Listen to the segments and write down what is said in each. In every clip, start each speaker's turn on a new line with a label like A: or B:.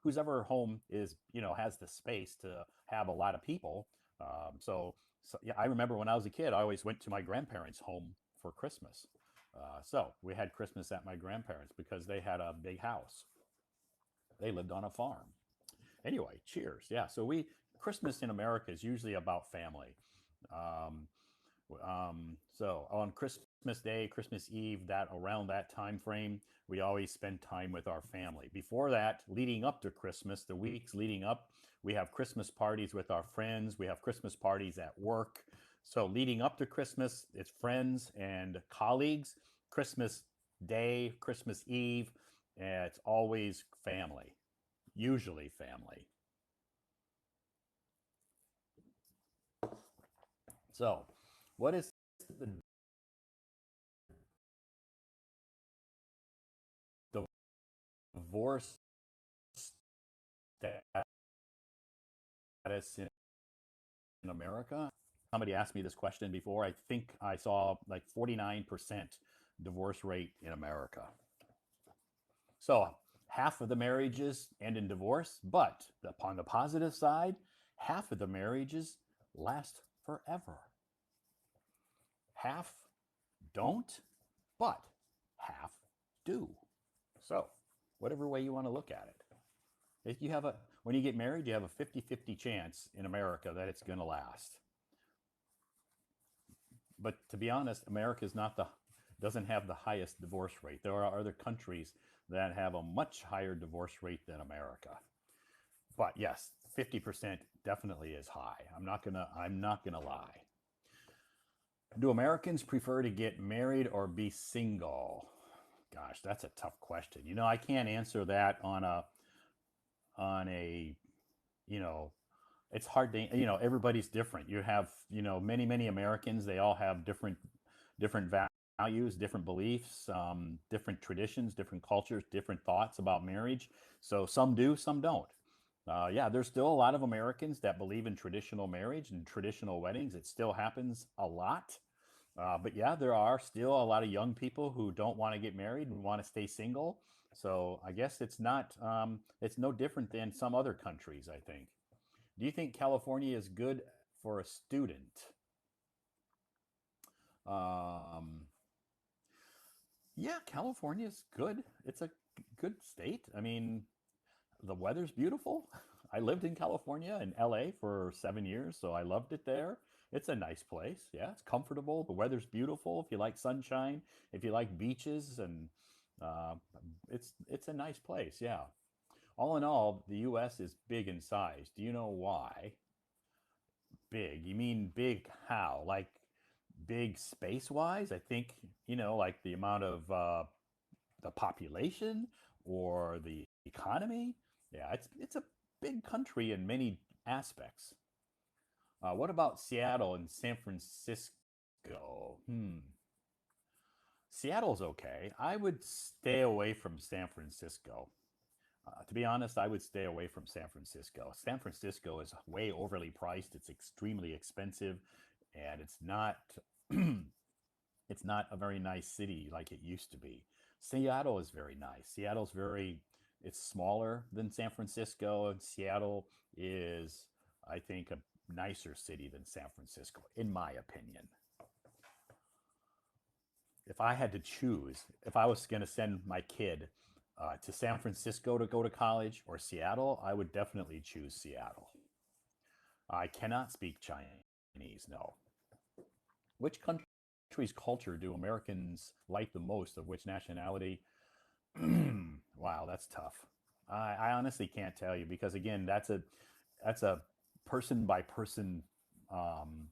A: whose ever home is, has the space to have a lot of people. So yeah, I remember when I was a kid, I always went to my grandparents' home for Christmas. So we had Christmas at my grandparents because they had a big house. They lived on a farm. Anyway, cheers. Yeah, so Christmas in America is usually about family. Um, so on Christmas Day, Christmas Eve, that around that time frame, we always spend time with our family. Before that, leading up to Christmas, the weeks leading up, we have Christmas parties with our friends. We have Christmas parties at work. So leading up to Christmas, it's friends and colleagues. Christmas Day, Christmas Eve, it's always family, usually family. So, what is the divorce status in America? Somebody asked me this question before. I think I saw like 49% divorce rate in America. So half of the marriages end in divorce, but upon the positive side, half of the marriages last forever. Half don't, but half do. So, whatever way you want to look at it. If you have a when you get married, you have a 50-50 chance in America that it's going to last. But to be honest, America is not the doesn't have the highest divorce rate. There are other countries that have a much higher divorce rate than America. But yes, 50% definitely is high. I'm not gonna lie. Do Americans prefer to get married or be single? Gosh, that's a tough question. I can't answer that on a you know it's hard to everybody's different. You have many Americans. They all have different values, different beliefs, different traditions, different cultures, different thoughts about marriage. So some do, some don't. Yeah, there's still a lot of Americans that believe in traditional marriage and traditional weddings. It still happens a lot. But yeah, there are still a lot of young people who don't want to get married and want to stay single. So I guess it's no different than some other countries, I think. Do you think California is good for a student? Um, yeah, California is good. It's a good state. I mean, the weather's beautiful. I lived in California in LA for 7 years, so I loved it there. It's a nice place. Yeah, it's comfortable. The weather's beautiful. If you like sunshine, if you like beaches, and uh, it's a nice place. Yeah. All in all, the U.S. is big in size. Do you know why? Big. You mean big how? Like big space wise? I think, like the amount of the population or the economy. Yeah, it's a big country in many aspects. What about Seattle and San Francisco? Seattle's okay. I would stay away from San Francisco. To be honest, I would stay away from San Francisco. San Francisco is way overly priced. It's extremely expensive, and it's not a very nice city like it used to be. Seattle is very nice. It's smaller than San Francisco, and Seattle is, I think, a nicer city than San Francisco, in my opinion. If I had to choose, if I was going to send my kid to San Francisco to go to college or Seattle, I would definitely choose Seattle. I cannot speak Chinese, no. Which country's culture do Americans like the most? Of which nationality? Wow, that's tough. I honestly can't tell you because again, that's a person by person um,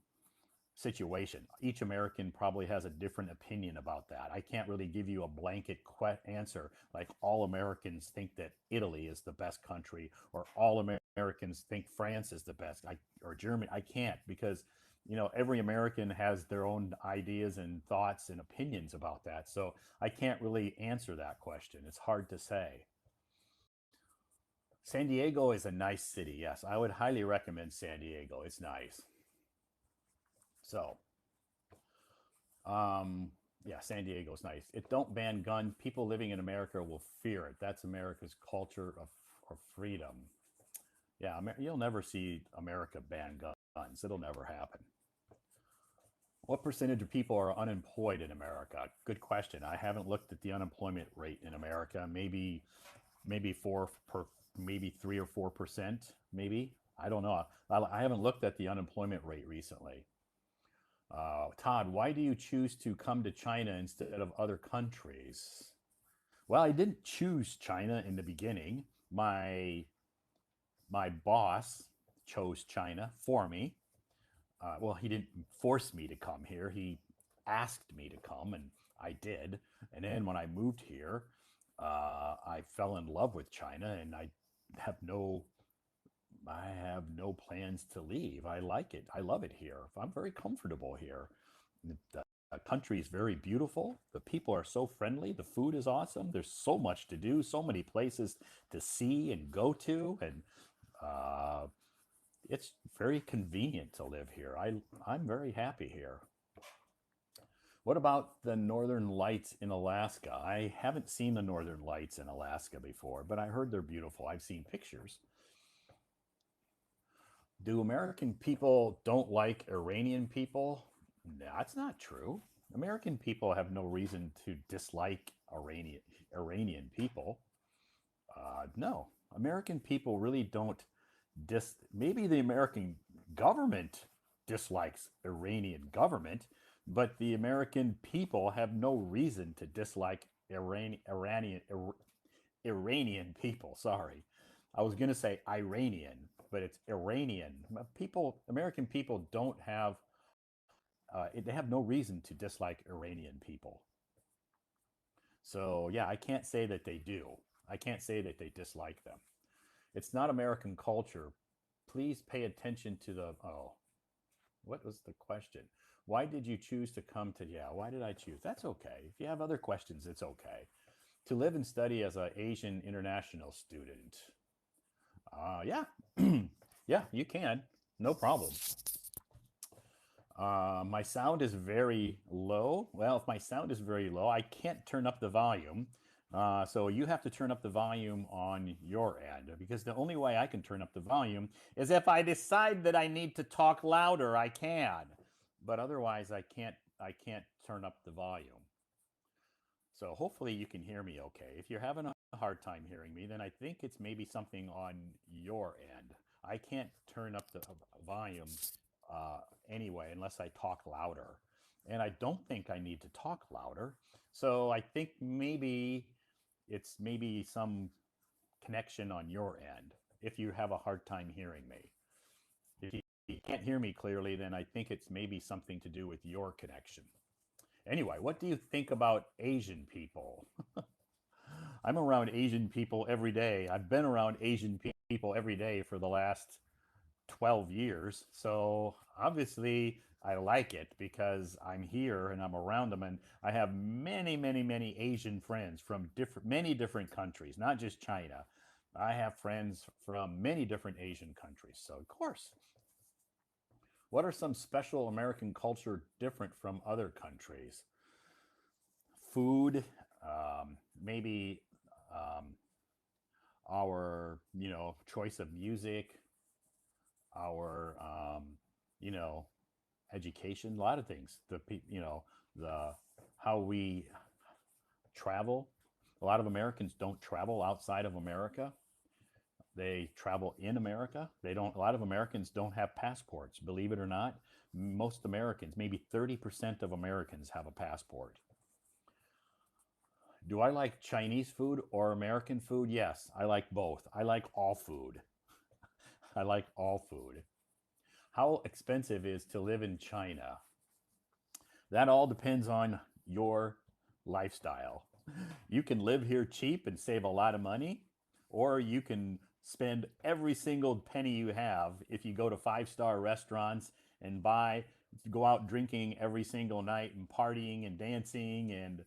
A: situation. Each American probably has a different opinion about that. I can't really give you a blanket answer like all Americans think that Italy is the best country or all Americans think France is the best or Germany. I can't because every American has their own ideas and thoughts and opinions about that. So I can't really answer that question. It's hard to say. San Diego is a nice city. Yes, I would highly recommend San Diego. It's nice. So, Um, yeah, San Diego's nice. It don't ban gun. People living in America will fear it. That's America's culture of or freedom. Yeah, you'll never see America ban guns. It'll never happen. What percentage of people are unemployed in America? Good question. I haven't looked at the unemployment rate in America. Maybe maybe 3 or 4%. Maybe I don't know. I haven't looked at the unemployment rate recently. Todd, why do you choose to come to China instead of other countries? Well, I didn't choose China in the beginning. My boss chose China for me. Well, he didn't force me to come here. He asked me to come, and I did. And then when I moved here, I fell in love with China, and have no I have no plans to leave. I like it. I love it here. I'm very comfortable here. The country is very beautiful. The people are so friendly. The food is awesome. There's so much to do, so many places to see and go to, and uh, it's very convenient to live here. I'm very happy here. What about the Northern Lights in Alaska? I haven't seen the Northern Lights in Alaska before, but I heard they're beautiful. I've seen pictures. Do American people don't like Iranian people? That's not true. American people have no reason to dislike Iranian people. No, American people really don't maybe the American government dislikes Iranian government, but the American people have no reason to dislike Iranian people. Sorry. I was going to say Iranian, but it's Iranian. American people don't have, they have no reason to dislike Iranian people. So, yeah, I can't say that they do. I can't say that they dislike them. It's not American culture. Please pay attention to what was the question? Why did you choose to come to, yeah, why did I choose? That's okay. If you have other questions, it's okay. To live and study as an Asian international student. Yeah, yeah, you can. No problem. My sound is very low. Well, if my sound is very low, I can't turn up the volume. So you have to turn up the volume on your end, because the only way I can turn up the volume is if I decide that I need to talk louder, I can. But otherwise, I can't turn up the volume. So hopefully you can hear me okay. If you're having a hard time hearing me, then I think it's maybe something on your end. I can't turn up the volume uh, anyway unless I talk louder. And I don't think I need to talk louder. So I think it's maybe some connection on your end if you have a hard time hearing me. If you can't hear me clearly, then I think it's maybe something to do with your connection. Anyway, what do you think about Asian people? I'm around Asian people every day. I've been around Asian people every day for the last 12 years. So obviously, I like it because I'm here and I'm around them. And I have many, many, many Asian friends from many different countries, not just China. I have friends from many different Asian countries. So, of course, what are some special American culture different from other countries? Food, maybe um, our choice of music, our you know education, a lot of things. The how we travel. A lot of Americans don't travel outside of America. They travel in America. They don't. A lot of Americans don't have passports. Believe it or not, most Americans, maybe 30% of Americans have a passport. Do I like Chinese food or American food? Yes, I like both. I like all food. I like all food. How expensive is to live in China? That all depends on your lifestyle. You can live here cheap and save a lot of money, or you can spend every single penny you have if you go to five-star restaurants and go out drinking every single night and partying and dancing, and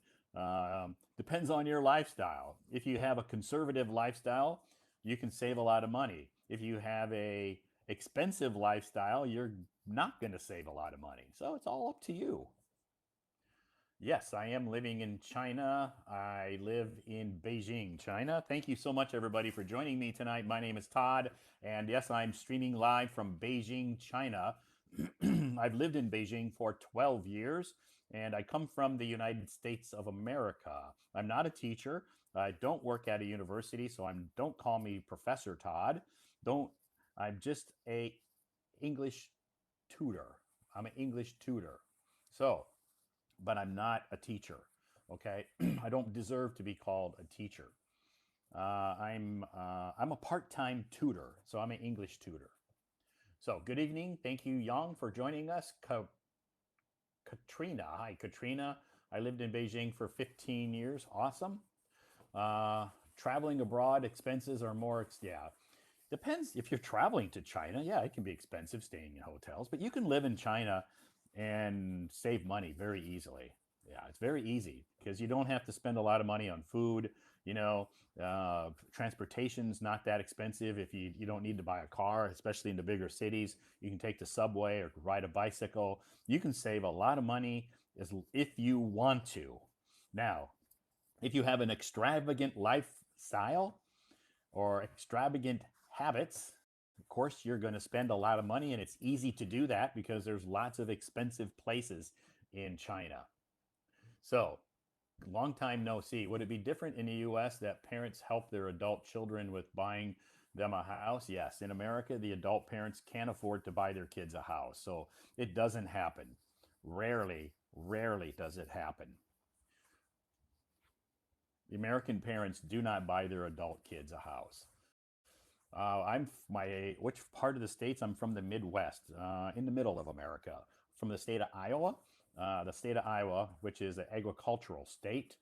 A: depends on your lifestyle. If you have a conservative lifestyle, you can save a lot of money. If you have a expensive lifestyle, you're not going to save a lot of money. So it's all up to you. Yes, I am living in China. I live in Beijing, China. Thank you so much, everybody, for joining me tonight. My name is Todd, and yes, I'm streaming live from Beijing, China. I've lived in Beijing for 12 years, and I come from the United States of America. I'm not a teacher. I don't work at a university, so don't call me Professor Todd. Don't. I'm just a English tutor. I'm an English tutor. So, but I'm not a teacher. Okay, I don't deserve to be called a teacher. I'm a part-time tutor, so I'm an English tutor. So good evening. Thank you, Yang, for joining us. Katrina, hi, Katrina. I lived in Beijing for 15 years. Awesome. Uh, Traveling abroad, expenses are more. Yeah, depends if you're traveling to China. Yeah, it can be expensive staying in hotels, but you can live in China and save money very easily. Yeah, it's very easy because you don't have to spend a lot of money on food. You know, transportation's not that expensive if you don't need to buy a car, especially in the bigger cities. You can take the subway or ride a bicycle. You can save a lot of money if you want to. Now, if you have an extravagant lifestyle, or extravagant habits, of course, you're going to spend a lot of money, and it's easy to do that because there's lots of expensive places in China. So, long time no see. Would it be different in the US that parents help their adult children with buying them a house? Yes. In America, the adult parents can't afford to buy their kids a house. So, it doesn't happen. Rarely does it happen. The American parents do not buy their adult kids a house. I'm my which part of the states? I'm from the Midwest, in the middle of America, from the state of Iowa. The state of Iowa, which is an agricultural state,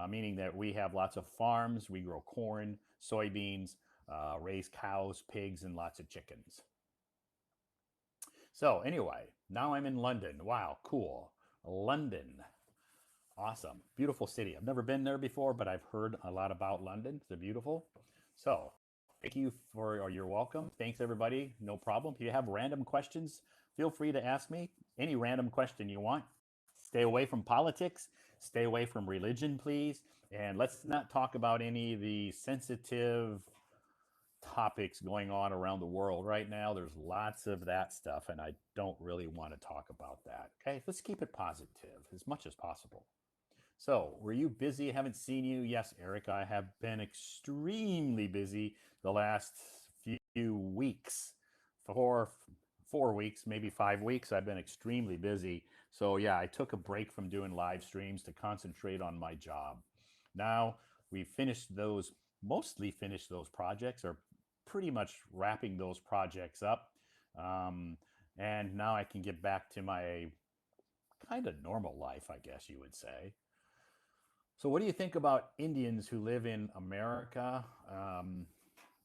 A: meaning that we have lots of farms. We grow corn, soybeans, raise cows, pigs, and lots of chickens. So anyway, now I'm in London. Wow, cool. London. Awesome. Beautiful city. I've never been there before, but I've heard a lot about London. It's beautiful. So, thank you for, or you're welcome. Thanks, everybody. No problem. If you have random questions, feel free to ask me any random question you want. Stay away from politics. Stay away from religion, please. And let's not talk about any of the sensitive topics going on around the world right now. There's lots of that stuff, and I don't really want to talk about that. Okay, let's keep it positive as much as possible. So, were you busy? Haven't seen you. Yes, Eric, I have been extremely busy the last few weeks. For 4 weeks, maybe 5 weeks, I've been extremely busy. So, yeah, I took a break from doing live streams to concentrate on my job. Now, we finished those, mostly finished those projects, or pretty much wrapping those projects up. Um, and now I can get back to my kind of normal life, I guess you would say. So, what do you think about Indians who live in America?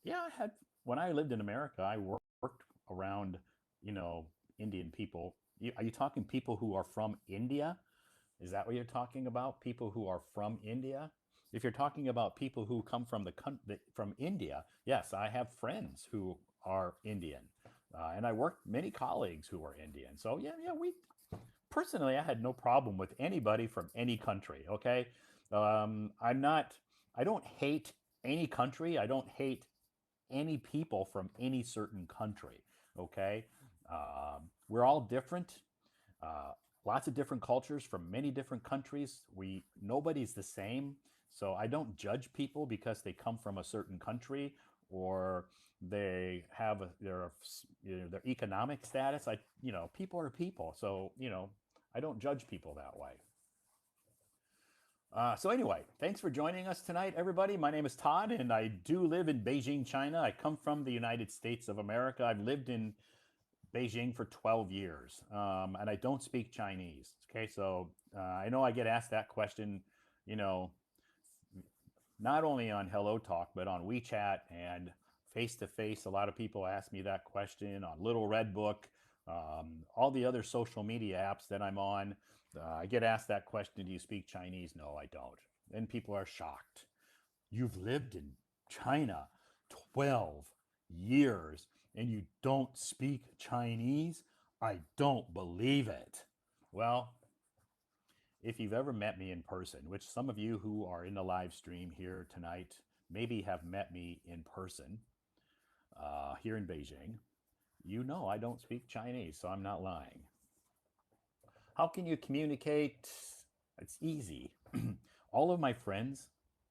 A: Yeah, I had when I lived in America, I worked around, you know, Indian people. Are you talking people who are from India? Is that what you're talking about? People who are from India? If you're talking about people who come from from India, yes, I have friends who are Indian, and I worked many colleagues who are Indian. So yeah, we personally, I had no problem with anybody from any country. Okay, I'm not. I don't hate any country. I don't hate any people from any certain country. Okay, we're all different. Uh, Lots of different cultures from many different countries. Nobody's the same. So I don't judge people because they come from a certain country or they have their economic status. People are people. So I don't judge people that way. So anyway, thanks for joining us tonight, everybody. My name is Todd, and I do live in Beijing, China. I come from the United States of America. I've lived in Beijing for 12 years, and I don't speak Chinese. Okay, so I know I get asked that question, you know, not only on Hello Talk, but on WeChat and face to face. A lot of people ask me that question on Little Red Book, all the other social media apps that I'm on. I get asked that question: do you speak Chinese? No, I don't. And people are shocked. You've lived in China 12 years and you don't speak Chinese? I don't believe it. Well, if you've ever met me in person, which some of you who are in the live stream here tonight maybe have met me in person here in Beijing, you know I don't speak Chinese, so I'm not lying. How can you communicate? It's easy. All of my friends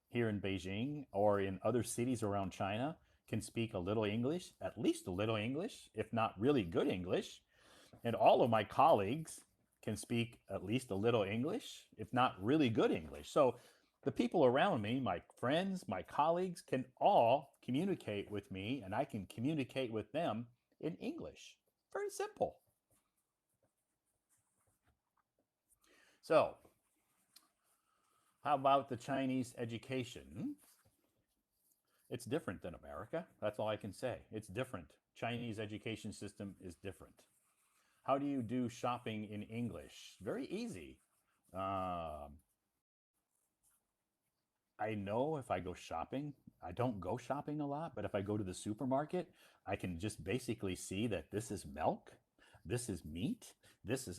A: here in Beijing or in other cities around China can speak a little English, at least a little English, if not really good English. And all of my colleagues can speak at least a little English, if not really good English. So the people around me, my friends, my colleagues, can all communicate with me, and I can communicate with them in English. Very simple. So, how about the Chinese education? It's different than America. That's all I can say. It's different. Chinese education system is different. How do you do shopping in English? Very easy. Um, I know if I go shopping, I don't go shopping a lot, but if I go to the supermarket, I can just basically see that this is milk, this is meat,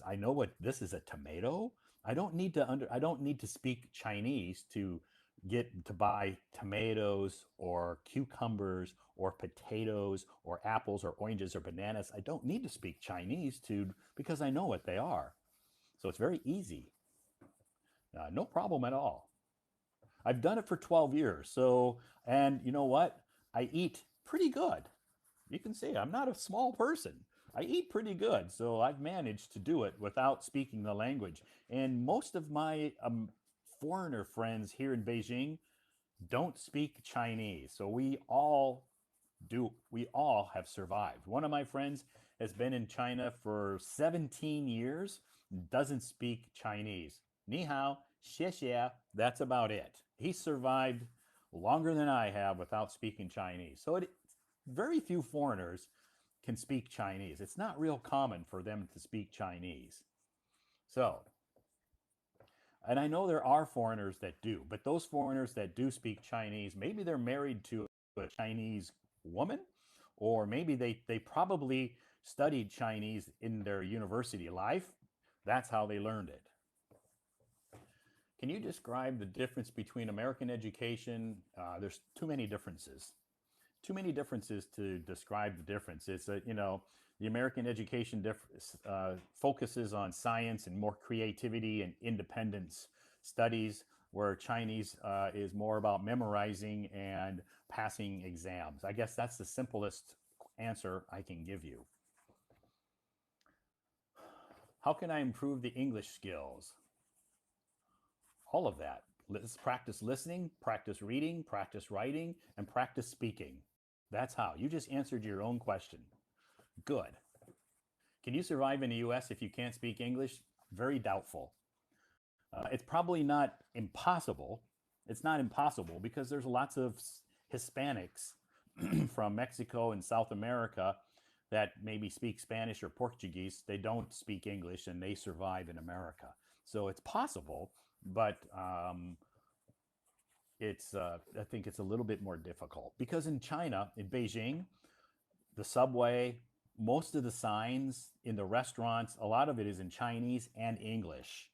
A: I know what this is, a tomato. I don't need to speak Chinese to get to buy tomatoes or cucumbers or potatoes or apples or oranges or bananas. I don't need to speak Chinese to because I know what they are. So it's very easy. No problem at all. I've done it for 12 years. So, and you know what? I eat pretty good. You can see I'm not a small person. I eat pretty good. So I've managed to do it without speaking the language. And most of my foreigner friends here in Beijing don't speak Chinese. So we all have survived. One of my friends has been in China for 17 years, doesn't speak Chinese. Ni hao, xie xie, that's about it. He survived longer than I have without speaking Chinese. So very few foreigners can speak Chinese. It's not real common for them to speak Chinese. So, and I know there are foreigners that do, but those foreigners that do speak Chinese, maybe they're married to a Chinese woman, or maybe they probably studied Chinese in their university life. That's how they learned it. Can you describe the difference between American education? There's too many differences. Too many differences to describe the difference. It's the American education focuses on science and more creativity and independence studies, where Chinese is more about memorizing and passing exams. I guess that's the simplest answer I can give you. How can I improve the English skills? All of that. Let's practice listening, practice reading, practice writing, and practice speaking. That's how. You just answered your own question. Good. Can you survive in the US if you can't speak English? Very doubtful. It's probably not impossible. It's not impossible because there's lots of Hispanics from Mexico and South America that maybe speak Spanish or Portuguese. They don't speak English and they survive in America. So it's possible, but I think it's a little bit more difficult because in China, in Beijing, the subway, most of the signs in the restaurants, a lot of it is in Chinese and English.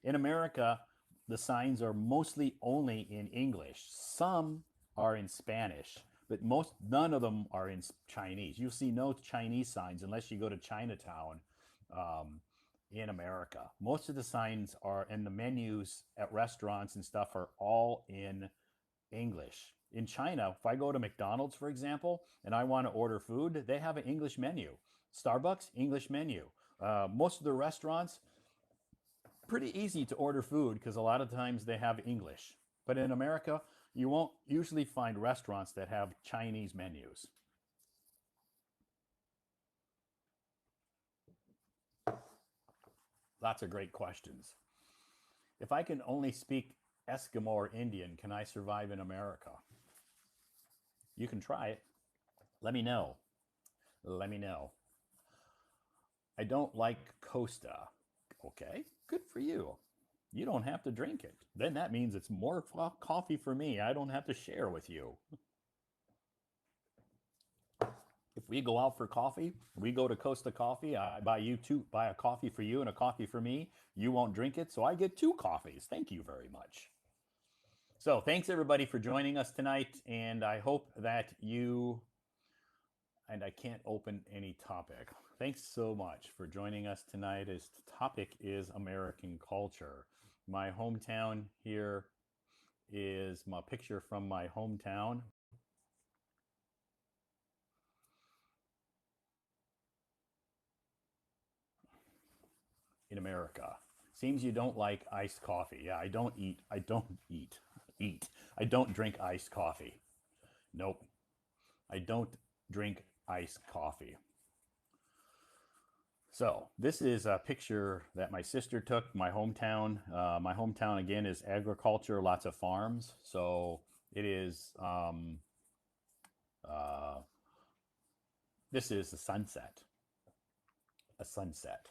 A: In America, the signs are mostly only in English. Some are in Spanish, but none of them are in Chinese. You'll see no Chinese signs unless you go to Chinatown in America. Most of the signs are, and the menus at restaurants and stuff are all in English. In China, if I go to McDonald's, for example, and I want to order food, they have an English menu. Starbucks, English menu. Most of the restaurants, pretty easy to order food because a lot of times they have English. But in America, you won't usually find restaurants that have Chinese menus. Lots of great questions. If I can only speak Eskimo or Indian, can I survive in America? You can try it. Let me know. Let me know. I don't like Costa. Okay, good for you. You don't have to drink it. Then that means it's more coffee for me. I don't have to share with you. If We go out for coffee. We go to Costa Coffee. I buy a coffee for you and a coffee for me. You won't drink it, so I get two coffees. Thank you very much. So, thanks everybody for joining us tonight, and I hope that you and I can't open any topic. Thanks so much for joining us tonight. As the topic is American culture. My hometown here is my picture from my hometown. In America. Seems you don't like iced coffee. Yeah, eat. I don't drink iced coffee. Nope. I don't drink iced coffee. So this is a picture that my sister took. My hometown again is agriculture, lots of farms. So it is. Uh, this is a sunset. A sunset.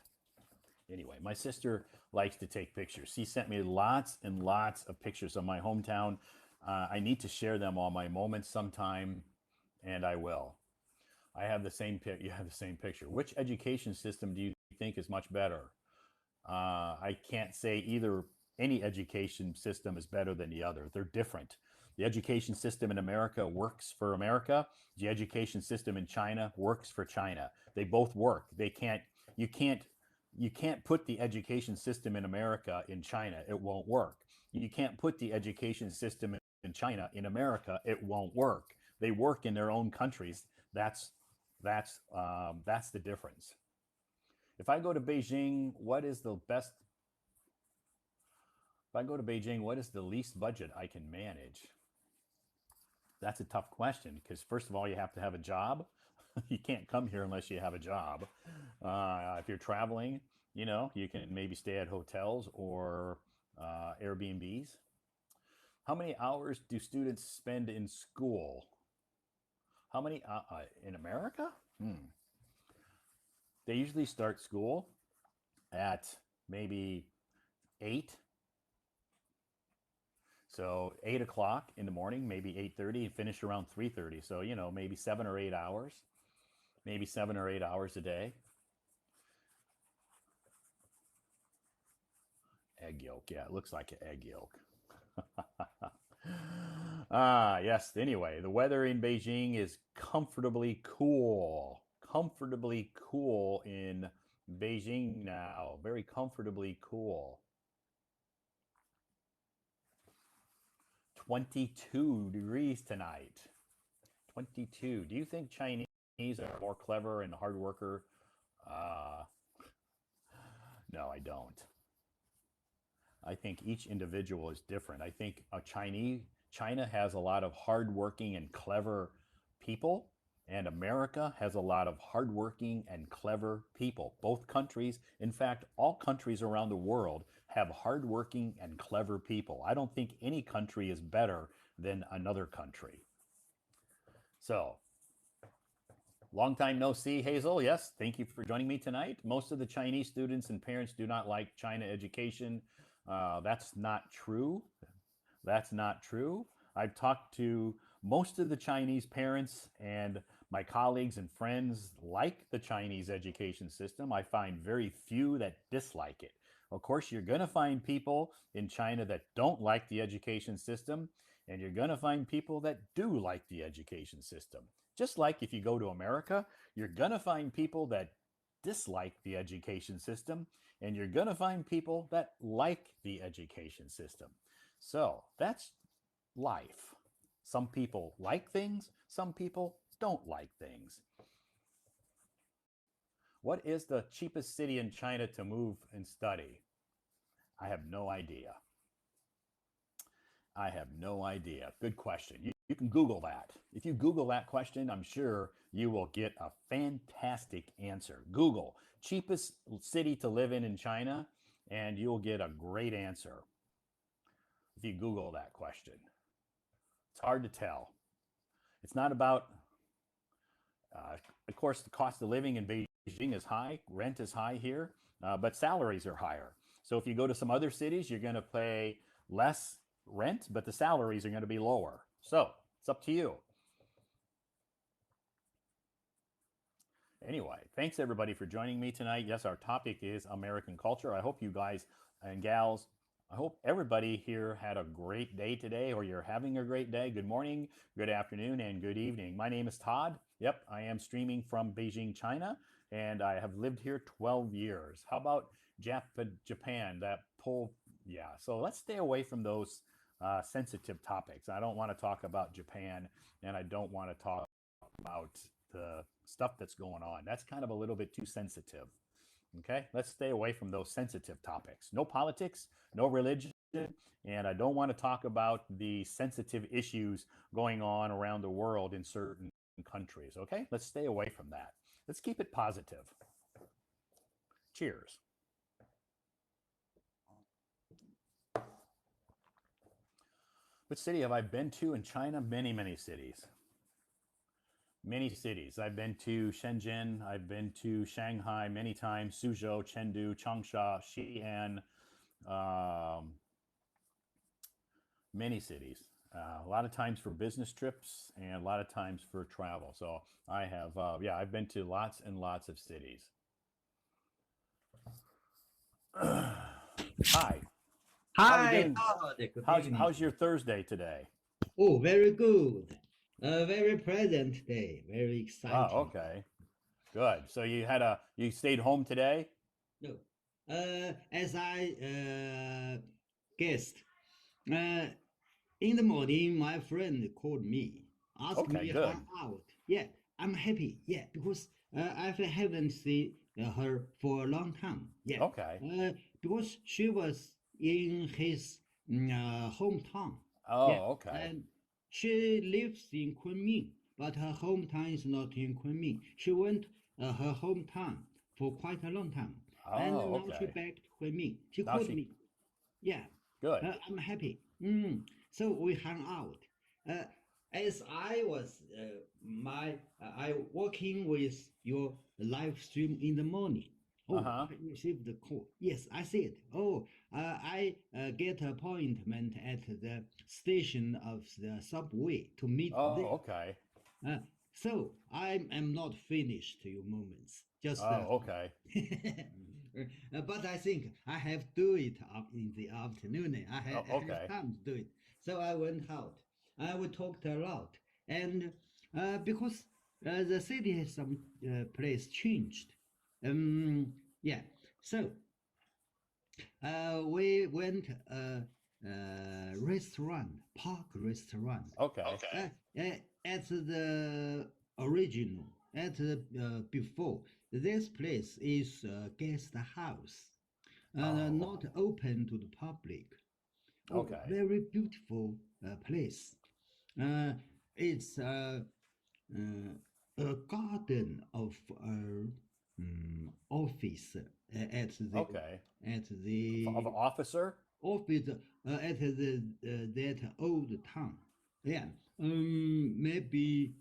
A: Anyway, my sister likes to take pictures. She sent me lots and lots of pictures of my hometown. I need to share them all my moments sometime, and I will. I have the same pic. You have the same picture. Which education system do you think is much better? I can't say either. Any education system is better than the other. They're different. The education system in America works for America. The education system in China works for China. They both work. They can't. You can't. You can't put the education system in America in China. It won't work. You can't put the education system in China in America. It won't work. They work in their own countries. That's the difference. If I go to Beijing, what is the best? If I go to Beijing, what is the least budget I can manage? That's a tough question because first of all, you have to have a job. You can't come here unless you have a job. If you're traveling, you can maybe stay at hotels or Airbnbs. How many hours do students spend in school? How many in America? They usually start school at maybe 8. So 8 o'clock in the morning, maybe 8:30, and finish around 3:30. So maybe 7 or 8 hours, maybe 7 or 8 hours a day. Egg yolk, yeah, it looks like an egg yolk. Yes. Anyway, the weather in Beijing is comfortably cool. Comfortably cool in Beijing now. Very comfortably cool. 22 degrees tonight. 22. Do you think Chinese are more clever and hard worker? Uh, no, I don't. I think each individual is different. I think China has a lot of hardworking and clever people, and America has a lot of hardworking and clever people. Both countries, in fact, all countries around the world have hardworking and clever people. I don't think any country is better than another country. So, long time no see, Hazel. Yes, thank you for joining me tonight. Most of the Chinese students and parents do not like China education. That's not true. That's not true. I've talked to most of the Chinese parents, and my colleagues and friends like the Chinese education system. I find very few that dislike it. Of course, you're going to find people in China that don't like the education system, and you're going to find people that do like the education system. Just like if you go to America, you're going to find people that dislike the education system, and you're going to find people that like the education system. So that's life. Some people like things, some people don't like things. What is the cheapest city in China to move and study? I have no idea. I have no idea. Good question. You can Google that. If you Google that question, I'm sure you will get a fantastic answer. Google cheapest city to live in China, and you'll get a great answer if you Google that question. It's hard to tell. It's not about, of course, the cost of living in Beijing is high, rent is high here, but salaries are higher. So if you go to some other cities, you're going to pay less rent, but the salaries are going to be lower. So it's up to you. Anyway, thanks everybody for joining me tonight. Yes, our topic is American culture. I hope you guys and gals, I hope everybody here had a great day today, or you're having a great day. Good morning, good afternoon, and good evening. My name is Todd. Yep, I am streaming from Beijing, China, and I have lived here 12 years. How about Japan? That pull, yeah. So let's stay away from those sensitive topics. I don't want to talk about Japan, and I don't want to talk about the stuff that's going on. That's kind of a little bit too sensitive. Okay, let's stay away from those sensitive topics. No politics, no religion, and I don't want to talk about the sensitive issues going on around the world in certain countries. Okay, let's stay away from that. Let's keep it positive. Cheers. Which city have I been to in China? Many, many cities. Many cities. I've been to Shenzhen, I've been to Shanghai many times, Suzhou, Chengdu, Changsha, Xi'an, um, many cities. A lot of times for business trips and a lot of times for travel. So I have, yeah, I've been to lots and lots of cities. Hi. How you
B: Hi,
A: doing?
B: Todd. Good evening.
A: How's your Thursday today?
B: Oh, very good. A very pleasant day. Very exciting.
A: Oh, okay. Good. So you stayed home today?
B: No, as I guessed, uh, in the morning, my friend called me, asked
A: Okay,
B: me
A: good.
B: hang out. Yeah, I'm happy. Yeah, because I haven't seen her for a long time. Yeah,
A: Okay.
B: because she was in his hometown. Yeah,
A: Oh, okay.
B: and she lives in Kunming, but her hometown is not in Kunming. She went her hometown for quite a long time, and
A: Oh,
B: now she
A: okay.
B: back to Kunming. She
A: Now
B: called
A: she
B: me. Yeah,
A: good.
B: I'm happy. So we hung out. Uh, as I was I working with your live stream in the morning. Oh,
A: Uh-huh.
B: I received the call. Yes, I said. Oh, I get appointment at the station of the subway to meet
A: Oh,
B: there.
A: okay.
B: Uh, so I am not finished your moments. Just
A: Oh, okay.
B: but I think I have do it up in the afternoon. I have
A: Okay.
B: time to do it. So I went out. We talked a lot, and because the city has some place changed. Yeah. So we went restaurant, park restaurant.
A: Okay.
B: Okay. At the original, before, this place is a guest house,
A: Oh,
B: not open to the public. Oh,
A: okay.
B: very beautiful place. Uh, it's a garden of office
A: Okay.
B: at
A: Of
B: the
A: officer?
B: office at the that old town. Yeah, maybe,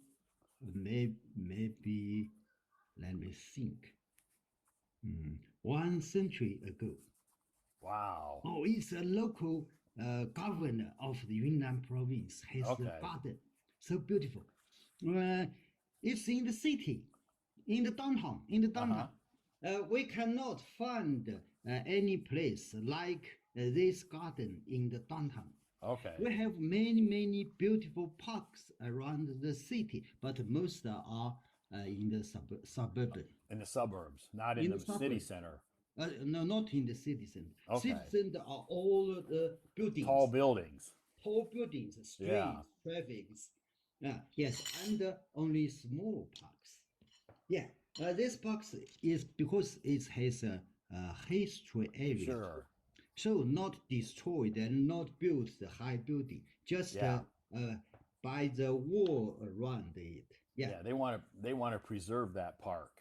B: maybe. Let me think. 1 century ago.
A: Wow.
B: Oh, it's a local governor of the Yunnan province. Has a
A: Okay.
B: garden, so beautiful. Uh, it's in the city, in the downtown. In the
A: Uh-huh.
B: downtown, we cannot find any place like this garden in the downtown.
A: Okay.
B: We have many beautiful parks around the city, but most are in the suburban.
A: In the suburbs, not in
B: In the
A: the city
B: suburb.
A: center.
B: No, not in the city center. City
A: Okay.
B: center are all the
A: Tall
B: buildings,
A: buildings.
B: tall buildings,
A: Yeah.
B: streets, traffics. Yes, and only small parks. Yeah, this parks is because it has a history area,
A: Sure.
B: so not destroyed and not built the high building, just
A: Yeah.
B: by the wall around it. Yeah,
A: Yeah, they want to preserve that park.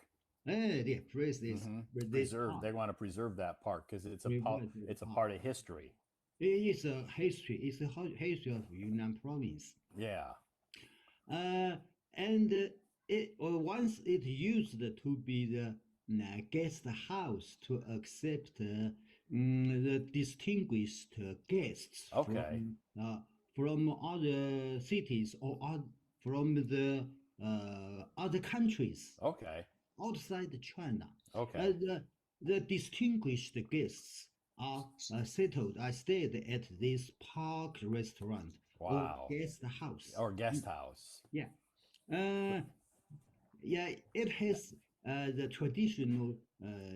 B: the place is this
A: Preserve.
B: park,
A: They want to preserve that park because
B: preserve the
A: it's a
B: park.
A: part of history.
B: It is a history. It's a history of Yunnan province.
A: Yeah.
B: Uh, and once it used to be the guest house to accept the distinguished guests
A: Okay.
B: from other cities or from the other countries.
A: Okay.
B: outside China.
A: Okay.
B: The distinguished guests are settled. I stayed at this park restaurant or
A: Wow.
B: guest house.
A: Or guest house.
B: Yeah. Uh, yeah, it has the traditional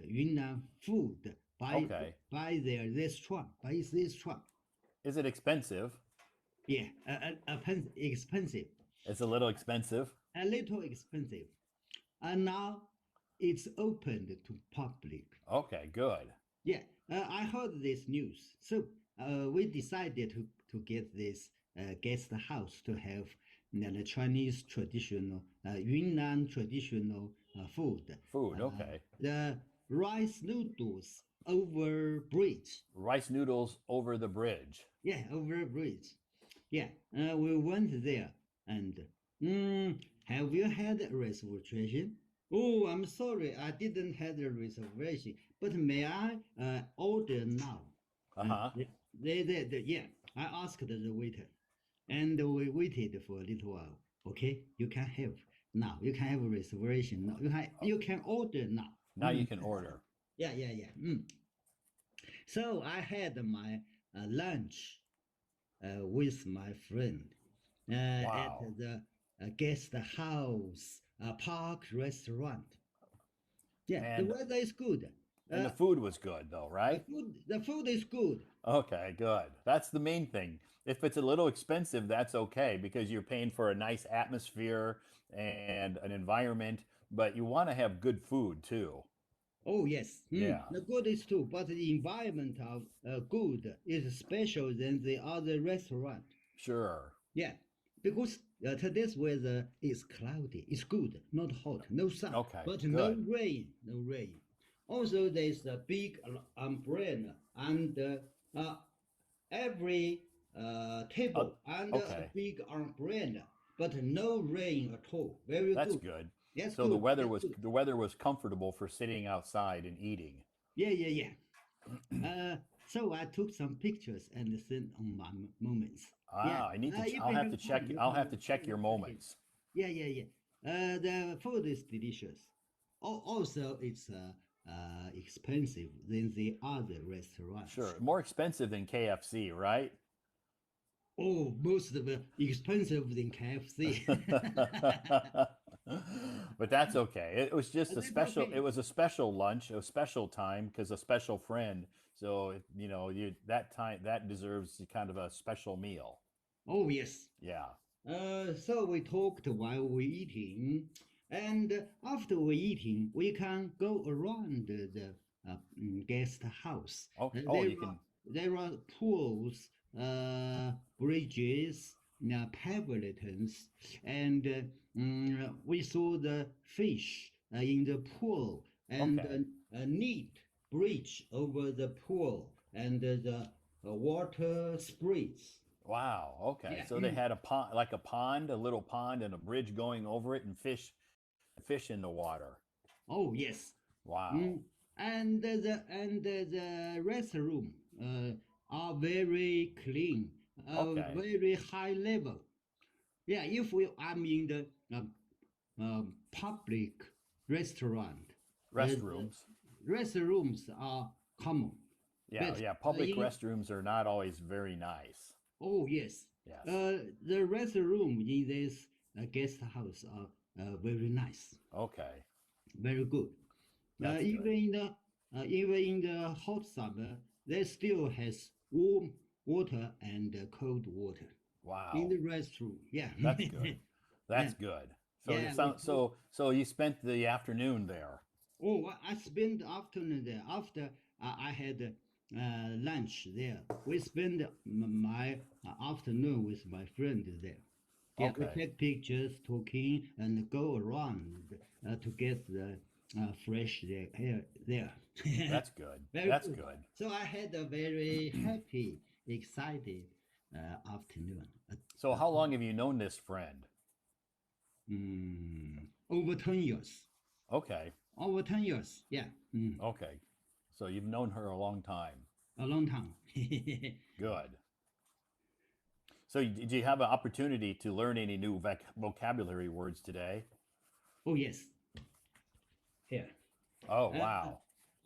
B: Yunnan food
A: Okay.
B: by their restaurant, by its restaurant.
A: Is it expensive?
B: Yeah, expensive,
A: It's a little expensive.
B: a little expensive. And now it's opened to public.
A: Okay, good.
B: Yeah, I heard this news. So we decided to get this guest house to have the Chinese traditional, Yunnan traditional food.
A: Food, okay.
B: The rice noodles over bridge.
A: Rice noodles over the bridge.
B: Yeah, over bridge. Yeah, we went there and have you had a reservation? Oh, I'm sorry, I didn't have a reservation, but may I order now?
A: Uh-huh.
B: Yeah, I asked the waiter, and we waited for a little while. Okay, you can have now. You can have a reservation now. You can order now.
A: Now you can order.
B: Yeah. So I had my lunch with my friend at
A: Wow.
B: the guest house park restaurant. Yeah, the
A: And
B: weather is good.
A: and the food was good though, right?
B: The food is good.
A: Okay, good. That's the main thing. If it's a little expensive, that's okay because you're paying for a nice atmosphere and an environment, but you want to have good food too.
B: Oh yes,
A: Yeah,
B: the good is too, but the environment of good is special than the other restaurant.
A: sure.
B: Yeah, because today's weather is cloudy. It's good, not hot, no sun,
A: Okay,
B: but
A: good.
B: no rain. Also, there's a big umbrella and every
A: Uh,
B: table and a
A: okay,
B: big umbrella, but no rain at all. Very
A: that's
B: good.
A: good.
B: That's
A: So the
B: good.
A: weather
B: That's
A: was
B: good.
A: the weather was comfortable for sitting outside and eating.
B: Yeah. So I took some pictures and sent on my moments. Yeah.
A: Ah, I need to.
B: If
A: I'll
B: you
A: have
B: have
A: to check.
B: time, you
A: I'll
B: can
A: have to check your
B: check it.
A: moments.
B: Yeah. The food is delicious. Also, it's expensive than the other restaurants.
A: Sure, more expensive than KFC, right?
B: Oh, most of it expensive than KFC.
A: But that's okay. It was just a
B: That's
A: special. It
B: okay.
A: was a special lunch, a special time because a special friend. So you that time that deserves kind of a special meal.
B: Oh, yes.
A: Yeah.
B: So we talked while we eating, and after we eating, we can go around the guest house.
A: Okay. Oh,
B: There
A: you
B: are
A: can.
B: pools, bridges, pavilions, and we saw the fish in the pool and
A: Okay.
B: a neat bridge over the pool and the water spreads.
A: Wow. Okay.
B: Yeah.
A: So they had a pond, like a pond, a little pond, and a bridge going over it, and fish in the water.
B: Oh yes.
A: Wow.
B: Mm. And the restroom are very clean,
A: Okay.
B: very high level. Yeah, if I'm in the public restaurant, the
A: Restrooms.
B: restrooms are common.
A: Yeah.
B: But
A: Yeah. Public
B: in
A: restrooms are not always very nice.
B: oh yes,
A: Yes.
B: the restroom in this guest house are very nice,
A: Okay.
B: very good.
A: That's
B: Even
A: good.
B: in the hot summer, there still has warm water and cold water in
A: Wow.
B: the restroom. Yeah,
A: That's good.
B: yeah,
A: That's good. So it
B: yeah. We
A: sounds
B: took,
A: so you spent the afternoon there.
B: oh, I spent the afternoon there after I had lunch there. We spent my afternoon with my friend there. Yeah, we
A: Okay.
B: take pictures, talking, and go around to get the fresh air there.
A: That's good.
B: Very
A: That's
B: good.
A: good.
B: So I had a very happy, excited afternoon.
A: So how long have you known this friend?
B: Over 10 years.
A: Okay.
B: Over 10 years. Yeah.
A: Okay. So you've known her a long time.
B: A long time.
A: Good. So did you have an opportunity to learn any new vocabulary words today?
B: Oh, yes. here.
A: Oh, wow.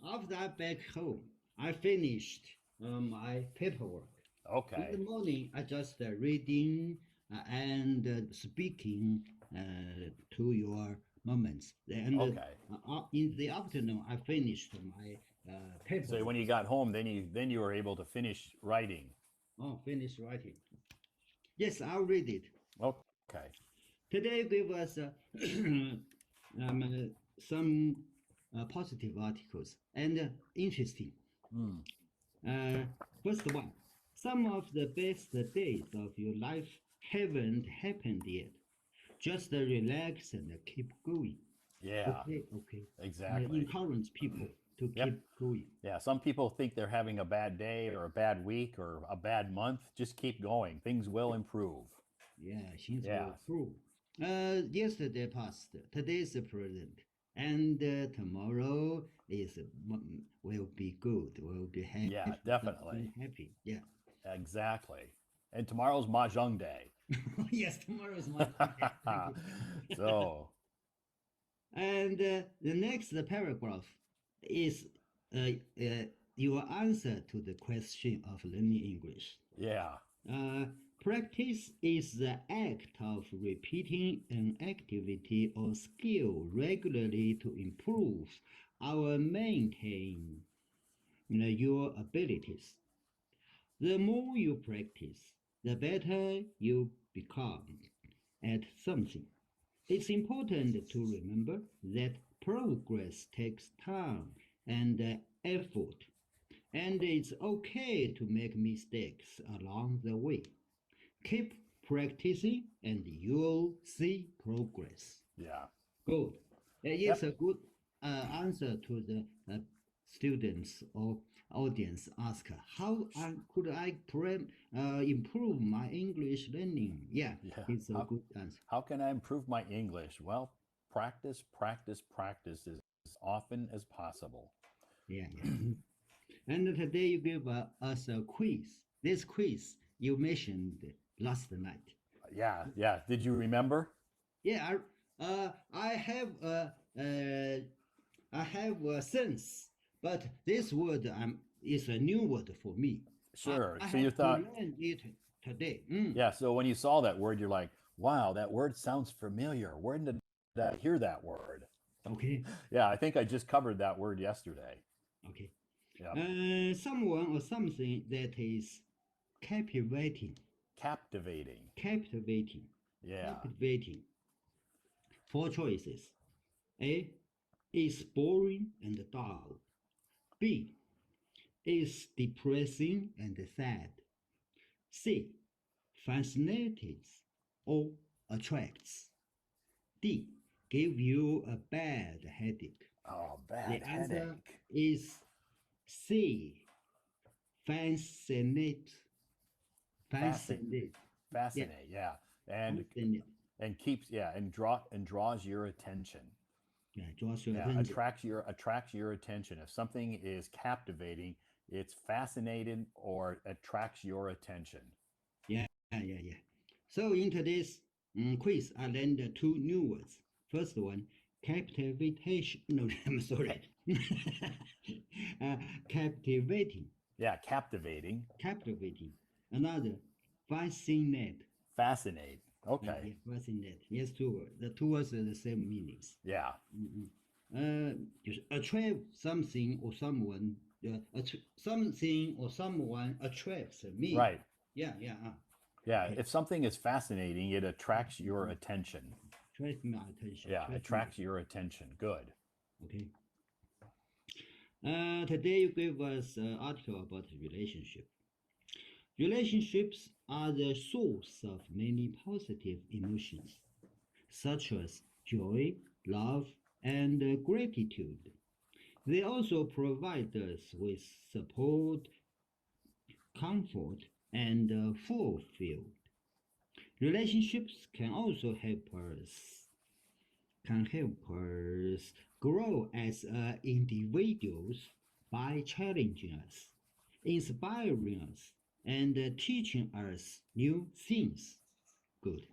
B: After I back home, I finished my paperwork. In
A: Okay.
B: the morning, I just reading and speaking to your moments. And
A: Okay.
B: in the afternoon, I finished my
A: So
B: paperwork.
A: when you got home, then you were able to finish writing.
B: Oh, finish writing. Yes, I'll read it.
A: Okay.
B: Today gave us some positive articles and interesting. First one, some of the best days of your life haven't happened yet. Just relax and keep going.
A: Yeah,
B: Okay.
A: exactly.
B: Encourage people to
A: Yep.
B: keep going.
A: Yeah, some people think they're having a bad day or a bad week or a bad month. Just keep going. Things will improve.
B: Yeah, things
A: Yeah.
B: will improve. Yesterday passed, today is the present, and tomorrow will be good. Will be happy.
A: Yeah, definitely.
B: Happy. Yeah.
A: Exactly. And tomorrow's Mahjong Day.
B: Yes, tomorrow is my birthday. Thank you.
A: So,
B: And the next paragraph is your answer to the question of learning English.
A: yeah.
B: Practice is the act of repeating an activity or skill regularly to improve or maintain your abilities. The more you practice, the better you become at something. It's important to remember that progress takes time and effort, and it's okay to make mistakes along the way. Keep practicing and you'll see progress.
A: Yeah.
B: Good.
A: Yep.
B: It's a good answer to the students or audience ask, how could I improve my English learning? Yeah,
A: Yeah.
B: it's a good answer.
A: How can I improve my English? Well, practice, practice, practice as often as possible.
B: Yeah, yeah. And today you give us a quiz. This quiz you mentioned last night.
A: Yeah, yeah. Did you remember?
B: Yeah, I have a sense, but this word is a new word for me.
A: Sure.
B: I
A: So you
B: have to
A: thought,
B: learn it today.
A: yeah. So when you saw that word, you're like, wow, that word sounds familiar. Where did I hear that word?
B: Okay,
A: Yeah, I think I just covered that word yesterday.
B: okay.
A: Yeah.
B: Someone or something that is captivating,
A: Captivating.
B: captivating,
A: Yeah.
B: captivating. Four choices. A is boring and dull. B is depressing and sad. C fascinates or attracts. D give you a bad headache.
A: Oh,
B: The
A: bad
B: answer
A: headache.
B: is C fascinate. Fascinate. Yeah,
A: Fascinate. Yeah. And
B: fascinate.
A: draws your attention.
B: Yeah, draws your
A: Yeah,
B: attention.
A: attracts your attention. If something is captivating, it's fascinating or attracts your attention.
B: Yeah, yeah, yeah. So in today's quiz, I learned two new words. First one, captivatation. No, I'm sorry. Captivating.
A: Yeah, captivating,
B: Captivating. Another, fascinate.
A: fascinate. Okay.
B: Yeah, fascinate. Yes, two words. The two words are the same meanings.
A: Yeah.
B: Just attract something or someone. Something or someone attracts me.
A: Right.
B: Yeah, yeah.
A: Yeah.
B: Okay.
A: If something is fascinating, it attracts your attention.
B: Attract my attention.
A: Yeah, attracts your attention. Good.
B: Okay. Today you gave us an article about relationship. Relationships are the source of many positive emotions, such as joy, love, and gratitude. They also provide us with support, comfort, and fulfilled. Relationships can help us grow as individuals by challenging us, inspiring us, and teaching us new things. Good.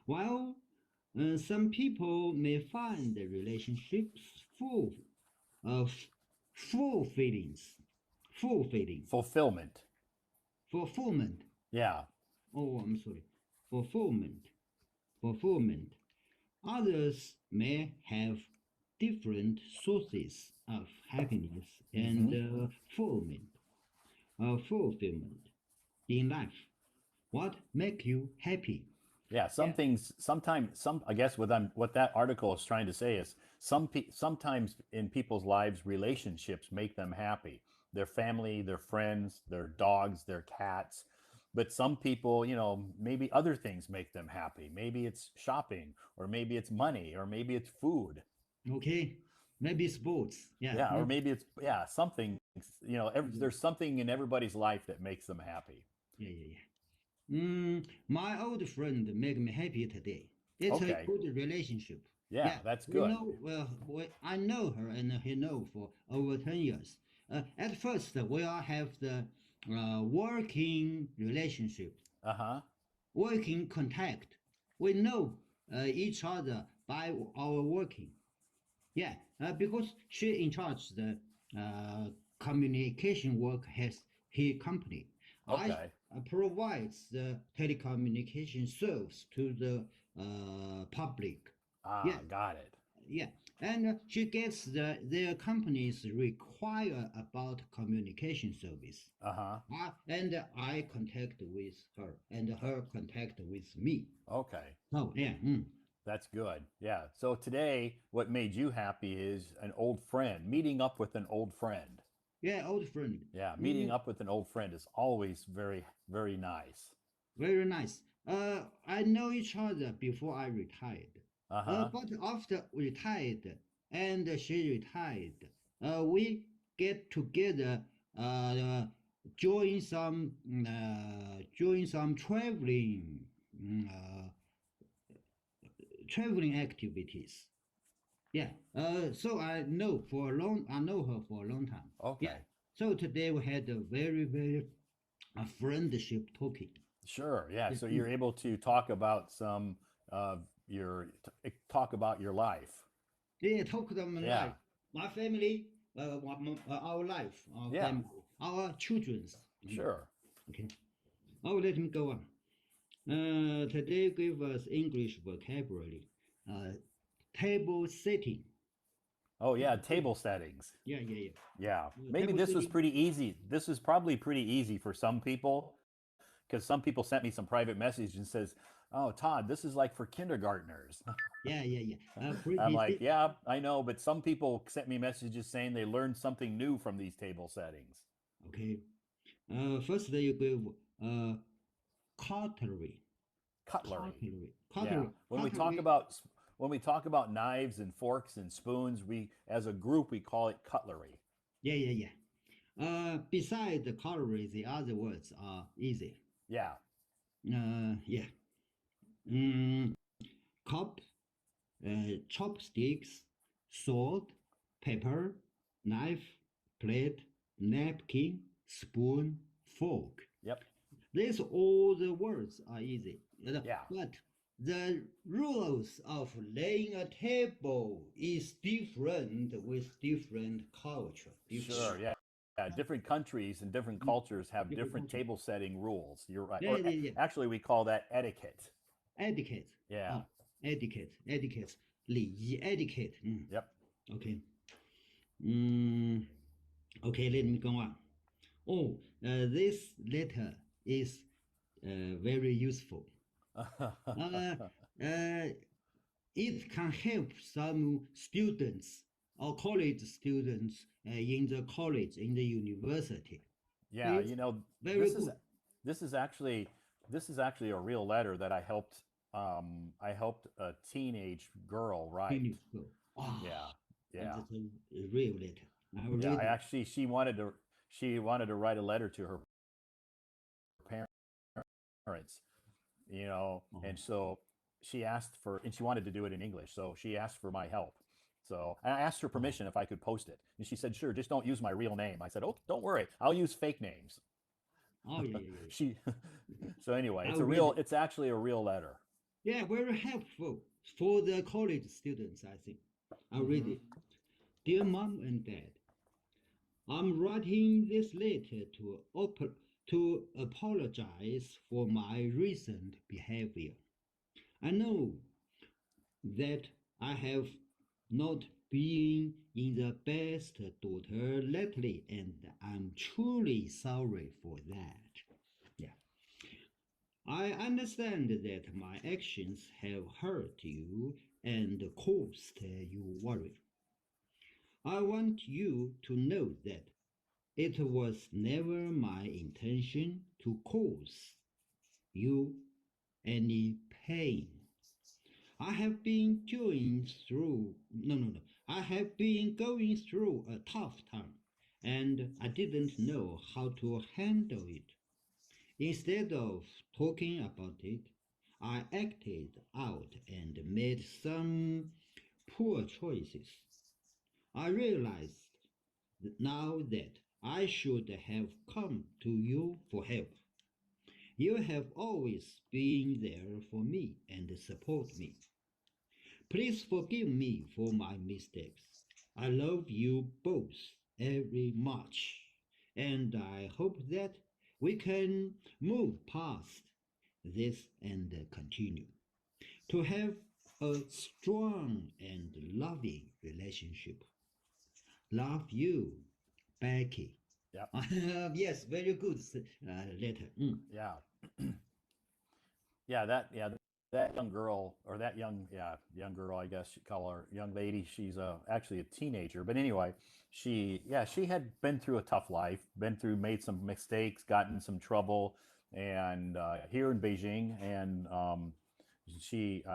B: While some people may find the relationships full, full feelings,
A: Fulfillment.
B: fulfillment.
A: Yeah.
B: Oh, I'm sorry, fulfillment. Others may have different sources of happiness and fulfillment in life. What make you happy?
A: Yeah, some
B: Yeah.
A: things sometimes I guess what that article is trying to say is sometimes in people's lives relationships make them happy. Their family, their friends, their dogs, their cats. But some people, maybe other things make them happy. Maybe it's shopping or maybe it's money or maybe it's food.
B: Okay. Maybe sports. Yeah.
A: Yeah, or maybe it's something, there's something in everybody's life that makes them happy.
B: Yeah, yeah, yeah. My old friend make me happy today. It's a
A: Okay.
B: good relationship.
A: Yeah,
B: Yeah,
A: that's
B: we
A: good.
B: know. I know her and he know for over 10 years. At first, we all have the working relationship,
A: Uh-huh.
B: working contact. We know each other by our working. Yeah, because she in charge the uh, communication work has her company. I
A: Okay.
B: provides the telecommunication service to the public. Yeah,
A: Got it.
B: yeah, and she gets their companies require about communication service.
A: Uh-huh.
B: And I contact with her, and her contact with me.
A: Okay.
B: Oh yeah,
A: That's good. Yeah. So today, what made you happy is an old friend, meeting up with an old friend.
B: yeah, old friend.
A: Yeah, meeting
B: Mm,
A: up with an old friend is always very, very nice.
B: Very nice. I know each other before I retired.
A: Uh-huh.
B: But after retired and she retired, we get together, uh, join some mm, uh, traveling activities. Yeah. So I know her for a long time. Yeah.
A: Okay.
B: So today we had a very friendship talking.
A: Sure. Yeah.
B: Yeah.
A: So you're able to talk about some of talk about your life.
B: Yeah, talk about my
A: Yeah.
B: life, my family, our life, our
A: Yeah.
B: family, our children's.
A: Sure.
B: Okay. Oh, let me go on. Today give us English vocabulary. Uh, Table setting.
A: Oh yeah, table settings.
B: Yeah, yeah, yeah.
A: Yeah. Maybe
B: Table
A: this was
B: setting.
A: pretty easy. This is probably pretty easy for some people because some people sent me some private message and says, "Oh, Todd, this is like for kindergartners."
B: Yeah, yeah, yeah.
A: I'm
B: Pretty.
A: like, "Yeah, I know, but some people sent me messages saying they learned something new from these table settings."
B: Okay. First you give cutlery,
A: Cutlery.
B: cutlery,
A: Yeah.
B: cutlery, cutlery.
A: When we talk about knives and forks and spoons, we as a group we call it cutlery.
B: Yeah, yeah, yeah. Beside the cutlery, the other words are easy.
A: Yeah.
B: Yeah. Mm, Cup, chopsticks, salt, pepper, knife, plate, napkin, spoon, fork.
A: Yep.
B: These all the words are easy.
A: Yeah.
B: But the rules of laying a table is different with different culture.
A: Sure. Yeah. Yeah. Different countries and different cultures have
B: Different
A: different
B: culture.
A: table setting rules. You're right.
B: Yeah,
A: Or
B: yeah, yeah.
A: actually, we call that etiquette.
B: Etiquette.
A: Yeah.
B: Oh, etiquette. 礼仪 etiquette.
A: Yep.
B: Okay. Mm, okay, let me go on. Oh, this letter is very useful. Uh, uh, it can help some students or college students in the college, in the university.
A: Yeah.
B: It's very
A: This is
B: good.
A: this is actually this is actually a real letter that I helped a teenage girl write.
B: Finish school. Ah,
A: Yeah.
B: and
A: Yeah.
B: it's a real letter. I will
A: Yeah.
B: read
A: I
B: it.
A: actually she wanted to write a letter to her parents,
B: Oh,
A: and so she asked for and she wanted to do it in English, so she asked for my help. So I asked her
B: oh,
A: permission if I could post it, and she said, "Sure, just don't use my real name." I said, "Oh, don't worry, I'll use fake names."
B: oh, yeah, yeah, yeah.
A: She so anyway,
B: I will read it.
A: it's actually a real letter.
B: Yeah, very helpful for the college students, I think. I'll read
A: Hmm.
B: it. Dear Mom and Dad, I'm writing this letter to apologize for my recent behavior. I know that I have not been in the best daughter lately, and I'm truly sorry for that. Yeah. I understand that my actions have hurt you and caused you worry. I want you to know that it was never my intention to cause you any pain. I have been going through, no, no, no. I have been going through a tough time and I didn't know how to handle it. Instead of talking about it, I acted out and made some poor choices. I realized now that I should have come to you for help. You have always been there for me and support me. Please forgive me for my mistakes. I love you both very much, and I hope that we can move past this and continue to have a strong and loving relationship. Love you, Becky.
A: Yep.
B: Yes, very good letter.
A: Yeah. That young girl, or that young girl, I guess you call her young lady. She's actually a teenager, but anyway, she had been through a tough life, made some mistakes, gotten in some trouble, and here in Beijing, and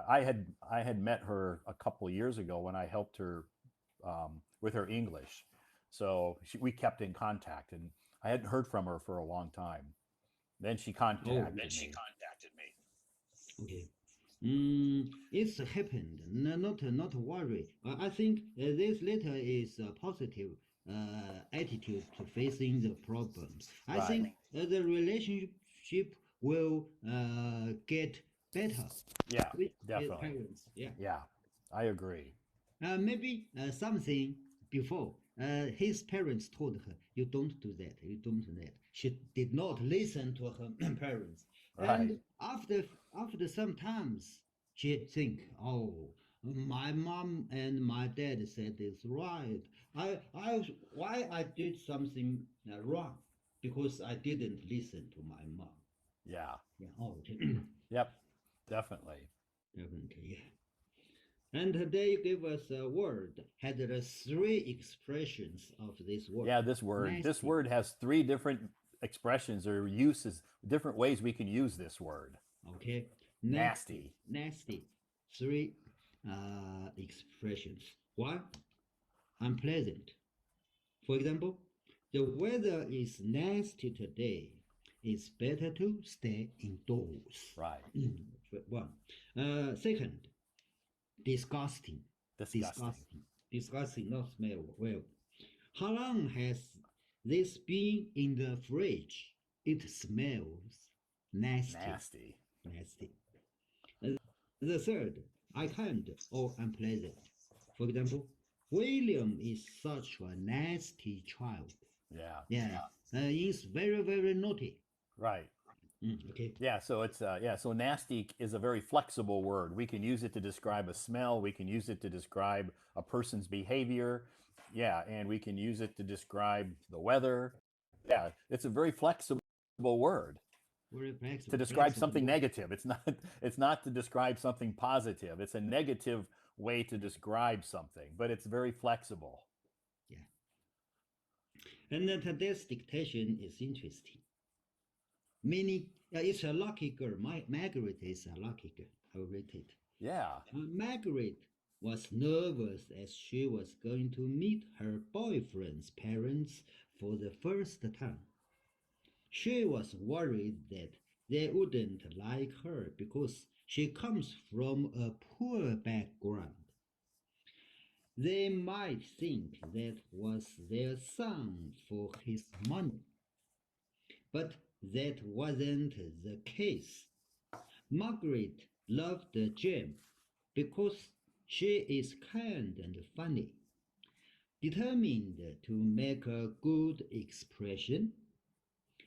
A: I had met her a couple years ago when I helped her with her English, so we kept in contact, and I hadn't heard from her for a long time. Then she
B: Oh,
A: contacted me.
B: okay. It's happened. Not worry. I think this letter is a positive attitude to facing the problems. I
A: Right.
B: think the relationship will get better
A: Yeah,
B: with his
A: definitely.
B: parents. Yeah.
A: Yeah, I agree.
B: Maybe something before his parents told her, "You don't do that. You don't do that." She did not listen to her parents,
A: Right.
B: and after some times, she think, "Oh, my mom and my dad said it's right. Why I did something wrong because I didn't listen to my mom."
A: Yeah.
B: Yeah. Oh,
A: Yep. Definitely.
B: definitely. Yeah. And they gave us a word, had the three expressions of this word.
A: Yeah, this word. This
B: Nasty.
A: word has three different expressions or uses, different ways we can use this word.
B: Okay. Nasty.
A: Nasty.
B: Nasty. Three expressions. One, unpleasant. For example, the weather is nasty today. It's better to stay indoors.
A: Right.
B: One. Second, disgusting.
A: Disgusting.
B: Disgusting. Disgusting, not smell well. How long has this been in the fridge? It smells nasty.
A: Nasty.
B: Nasty. The third, I can't or unpleasant. For example, William is such a nasty child.
A: Yeah.
B: Yeah, he's very, very naughty.
A: Right.
B: Okay.
A: Yeah, so so nasty is a very flexible word. We can use it to describe a smell, we can use it to describe a person's behavior. Yeah, and we can use it to describe the weather. Yeah, it's a very flexible word
B: Very
A: to
B: flexible.
A: describe
B: Flexible.
A: something negative. It's not to describe something positive. It's a negative way to describe something, but it's very flexible.
B: Yeah. And then today's dictation is interesting. Meaning, it's a lucky girl. Margaret is a lucky girl. I will read it.
A: Yeah.
B: Margaret was nervous as she was going to meet her boyfriend's parents for the first time. She was worried that they wouldn't like her because she comes from a poor background. They might think that was their son for his money, but that wasn't the case. Margaret loved Jane because she is kind and funny. Determined to make a good expression,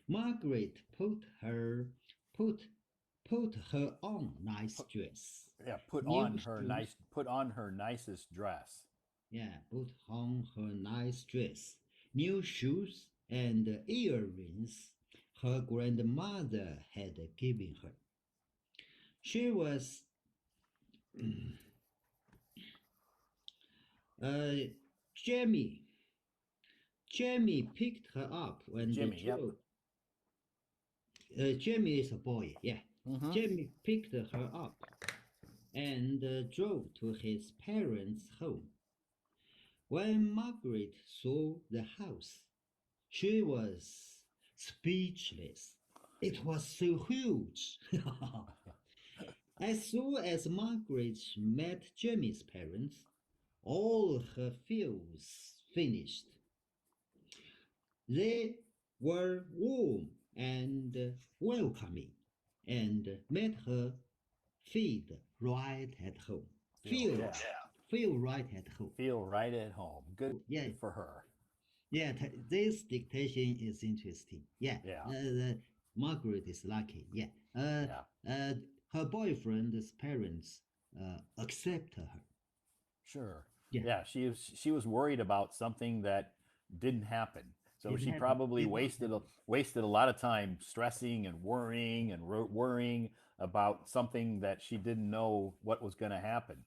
B: Margaret put put her on nice
A: Put,
B: dress,
A: yeah,
B: new shoes.
A: put on her nicest dress.
B: Yeah, put on her nice dress, new shoes, and earrings her grandmother had given her. She was uh, Jamie. Jamie picked her up and
A: Jimmy, yep.
B: drove. Jamie is a boy, yeah.
A: Mm-hmm.
B: Jamie picked her up and drove to his parents' home. When Margaret saw the house, she was speechless. It was so huge. As soon as Margaret met Jamie's parents, all her fears finished. They were warm and welcoming and made her feel right at home.
A: Feel,
B: Feel,
A: yeah.
B: feel right at home.
A: Feel right at home. Good
B: Yeah,
A: for her.
B: yeah. This dictation is interesting. Yeah,
A: Yeah.
B: Margaret is lucky. Yeah.
A: Yeah.
B: Her boyfriend's parents accept her.
A: Sure.
B: Yeah.
A: Yeah, she was worried about something that didn't happen. So
B: It
A: she
B: happened.
A: probably
B: Did not
A: wasted a lot of time stressing and worrying and worrying about something that she didn't know what was going to happen.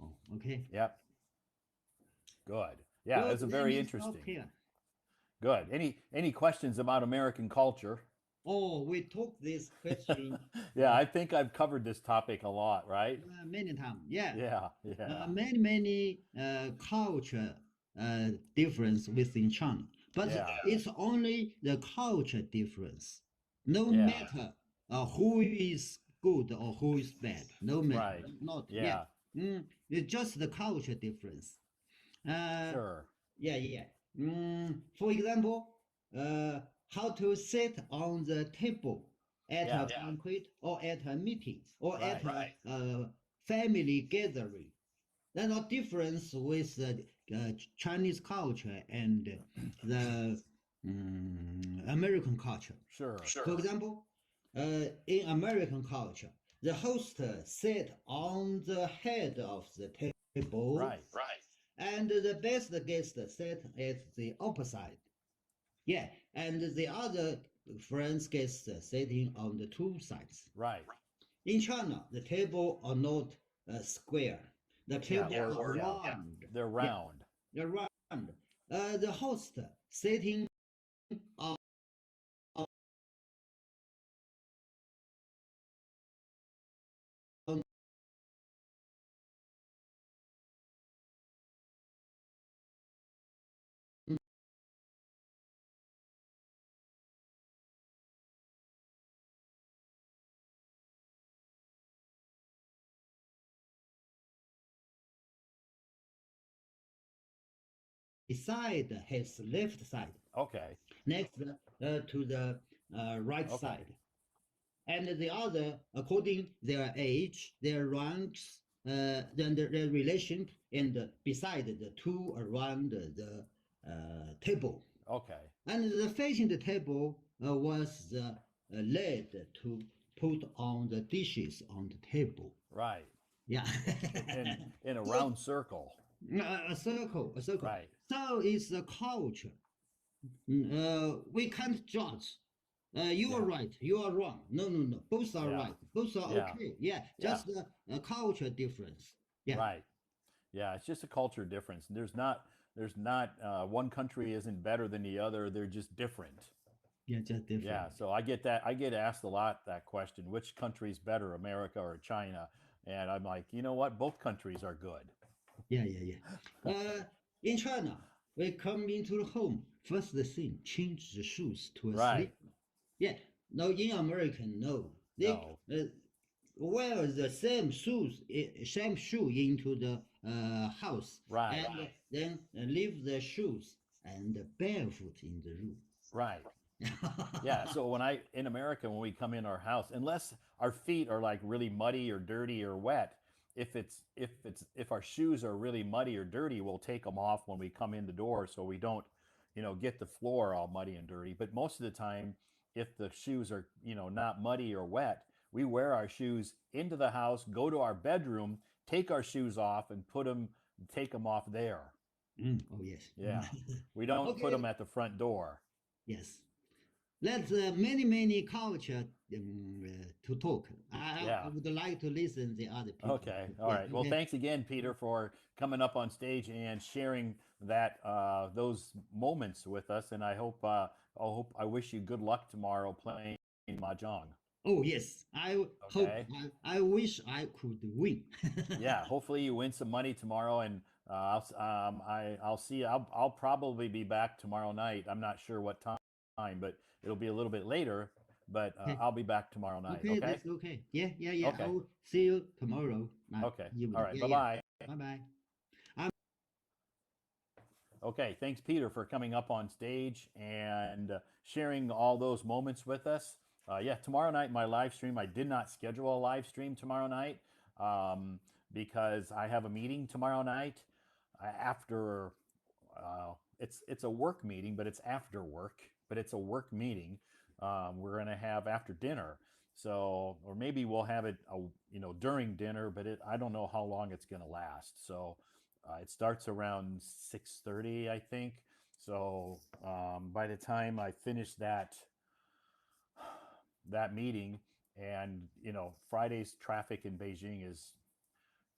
B: Oh, okay.
A: Yep. Good. Yeah,
B: Good.
A: it's a
B: Let
A: very
B: me stop
A: interesting.
B: here.
A: Good. Any questions about American culture?
B: Oh, we took this question
A: Yeah, I think I've covered this topic a lot, right?
B: many times. Yeah.
A: Yeah, yeah.
B: Many culture difference within China, but
A: Yeah.
B: it's only the culture difference. No
A: Yeah.
B: matter who is good or who is bad. No matter,
A: Right.
B: not yeah.
A: Yeah.
B: It's just the culture difference. Uh,
A: Sure.
B: yeah, yeah. For example, how to sit on the table at
A: Yeah.
B: a banquet or at a meeting or at
A: Right.
B: a family gathering. There's no difference with the Chinese culture and the American culture.
A: Sure.
B: For example, in American culture, the host sat on the head of the table,
A: Right.
B: and the best guest sat at the opposite. Yeah, and the other friends guests sitting on the two sides.
A: Right.
B: In China, the table are not square. The
A: Yeah.
B: table
A: Or
B: are
A: yeah,
B: round.
A: they're
B: Yeah,
A: round.
B: they're round. The host sitting on beside his left side,
A: Okay.
B: next to the right
A: Okay.
B: side, and the other according their age, their ranks, then their relation, and beside the two around the table.
A: Okay.
B: And the facing the table was the lid to put on the dishes on the table.
A: Right.
B: Yeah.
A: In a
B: So
A: round circle.
B: a circle, a circle.
A: Right.
B: So it's the culture. We can't judge. You are
A: Yeah.
B: right. You are wrong. No, no, no. Both are
A: Yeah.
B: right. Both are
A: Yeah.
B: okay. Yeah.
A: Yeah.
B: Just a culture difference. Yeah.
A: Right. Yeah. It's just a culture difference. There's not one country isn't better than the other. They're just different.
B: Yeah. Just different.
A: Yeah. So I get that. I get asked a lot that question: which country's better, America or China? And I'm like, you know what? Both countries are good.
B: Yeah. Yeah. Yeah. In China, we come into the home. First thing, change the shoes to a
A: Right.
B: slipper. Yeah. No, in American, no. They
A: No.
B: wear the same shoes, same shoe into the house,
A: Right.
B: and then leave the shoes and barefoot in the room.
A: Right. Yeah. So in America, when we come in our house, unless our feet are like really muddy or dirty or wet, if our shoes are really muddy or dirty, we'll take them off when we come in the door so we don't, get the floor all muddy and dirty. But most of the time, if the shoes are, not muddy or wet, we wear our shoes into the house, go to our bedroom, take our shoes off, and take them off there.
B: Oh, yes.
A: Yeah, we don't put
B: Okay.
A: them at the front door.
B: Yes. That's many culture to talk. I
A: Yeah.
B: would like to listen the other people.
A: Okay. All
B: Yeah.
A: right. Well,
B: Okay.
A: thanks again, Peter, for coming up on stage and sharing those moments with us. And I wish you good luck tomorrow playing mahjong.
B: Oh yes. Hope.
A: Okay.
B: I wish I could win.
A: Yeah. Hopefully you win some money tomorrow, and I'll see. I'll probably be back tomorrow night. I'm not sure what time, but it'll be a little bit later. But
B: Okay.
A: I'll be back tomorrow night.
B: Okay.
A: Okay.
B: That's okay. Yeah. Yeah. Yeah. I
A: Okay.
B: will see you tomorrow night
A: Okay. All
B: evening.
A: right.
B: Yeah.
A: Bye
B: Yeah.
A: bye.
B: Bye bye.
A: Okay, thanks, Peter, for coming up on stage and sharing all those moments with us. Yeah, tomorrow night, my live stream, I did not schedule a live stream tomorrow night because I have a meeting tomorrow night after, it's a work meeting, but it's after work, but it's a work meeting we're going to have after dinner. So, or maybe we'll have it, during dinner, but I don't know how long it's going to last. So, it starts around 6:30, I think. So by the time I finish that meeting, and Friday's traffic in Beijing is,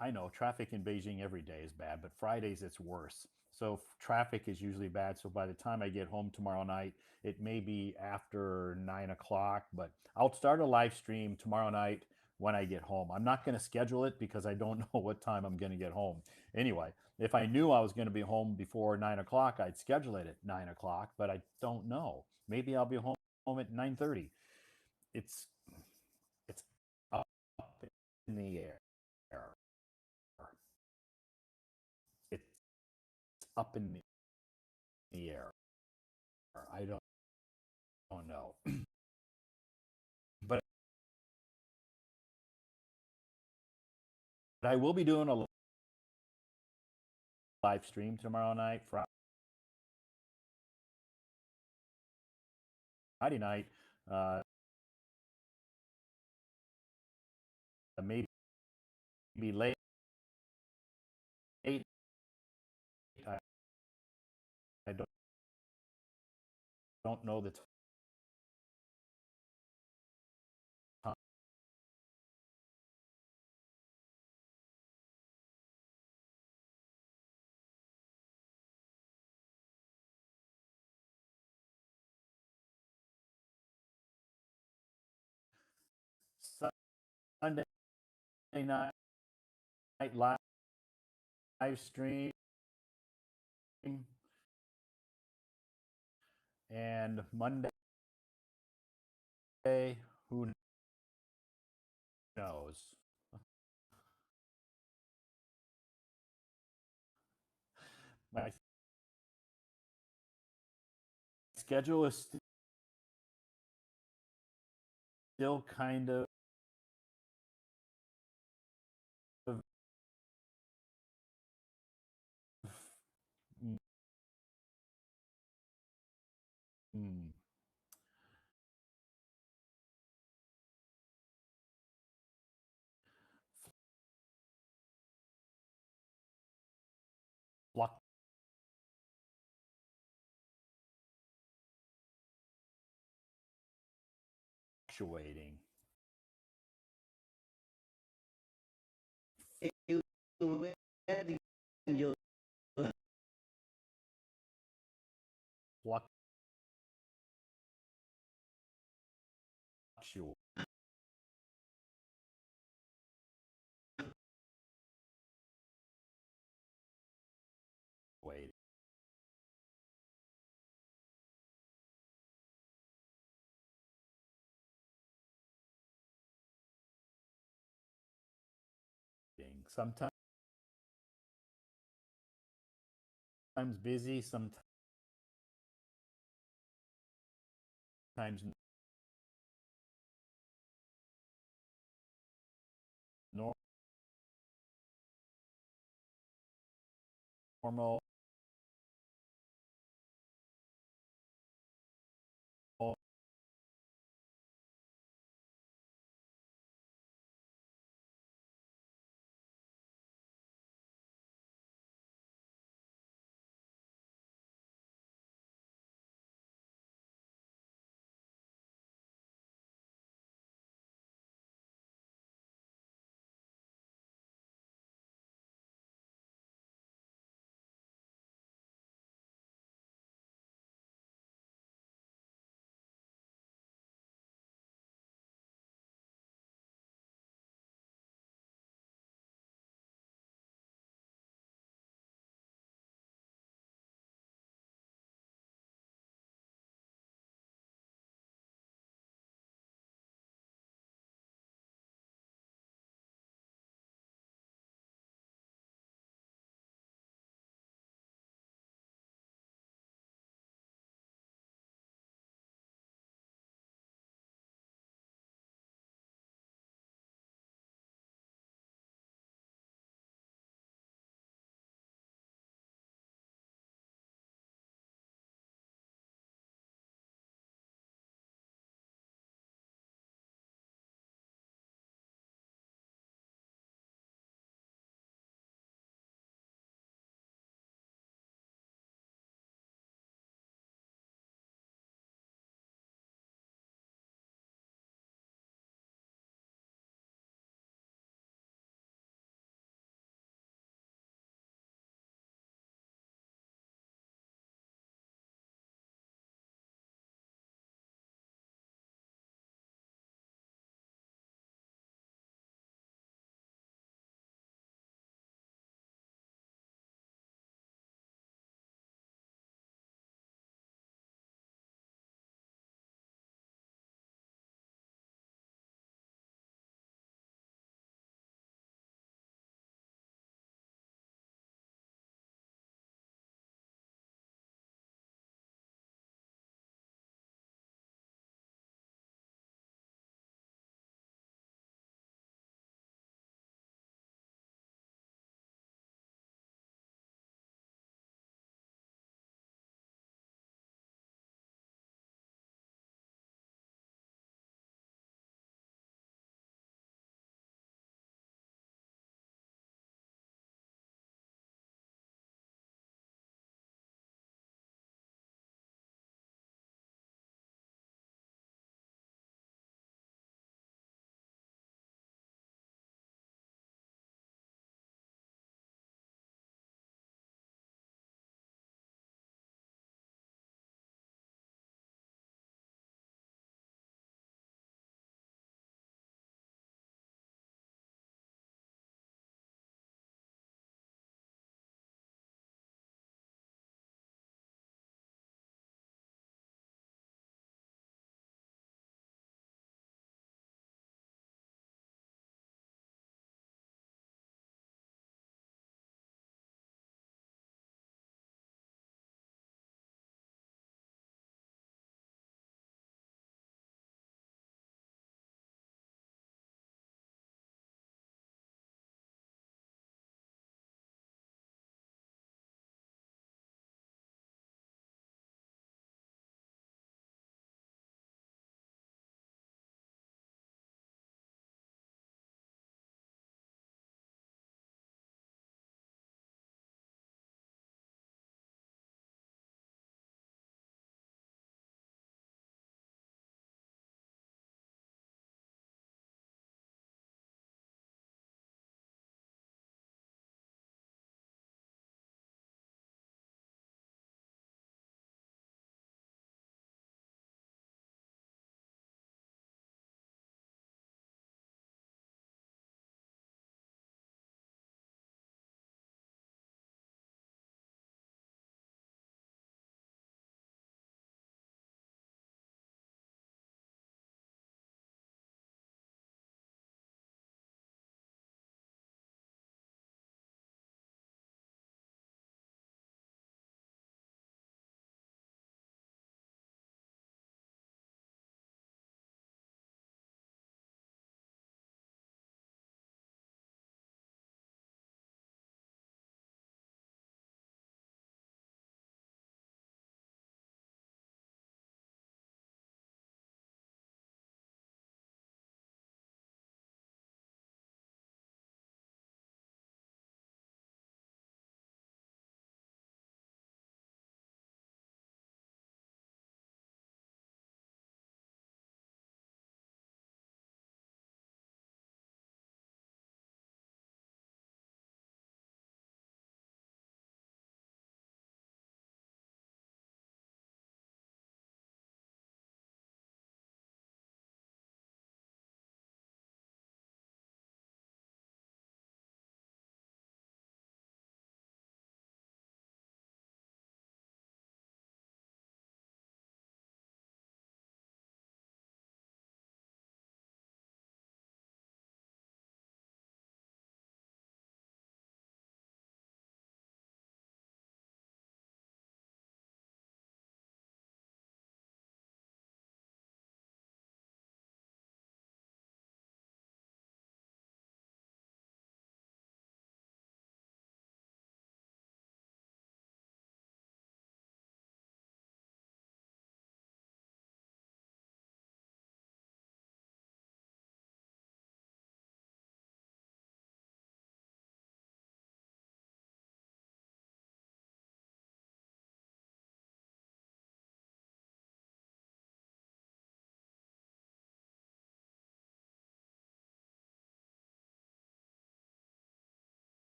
A: I know traffic in Beijing every day is bad, but Fridays it's worse. So traffic is usually bad. So by the time I get home tomorrow night, it may be after 9 o'clock, but I'll start a live stream tomorrow night when I get home. I'm not going to schedule it because I don't know what time I'm going to get home. Anyway, if I knew I was going to be home before 9 o'clock, I'd schedule it at 9 o'clock, but I don't know. Maybe I'll be home at 9:30. It's it's up in the air. It's up in the air. I don't know. But I will be doing a live stream tomorrow night, Friday night, uh, maybe late. I, I don't know the time. Sunday night live stream, and Monday, who knows? My schedule is still kind of mm, fluctuating. Fluctuating. Sometimes busy, sometimes normal. formal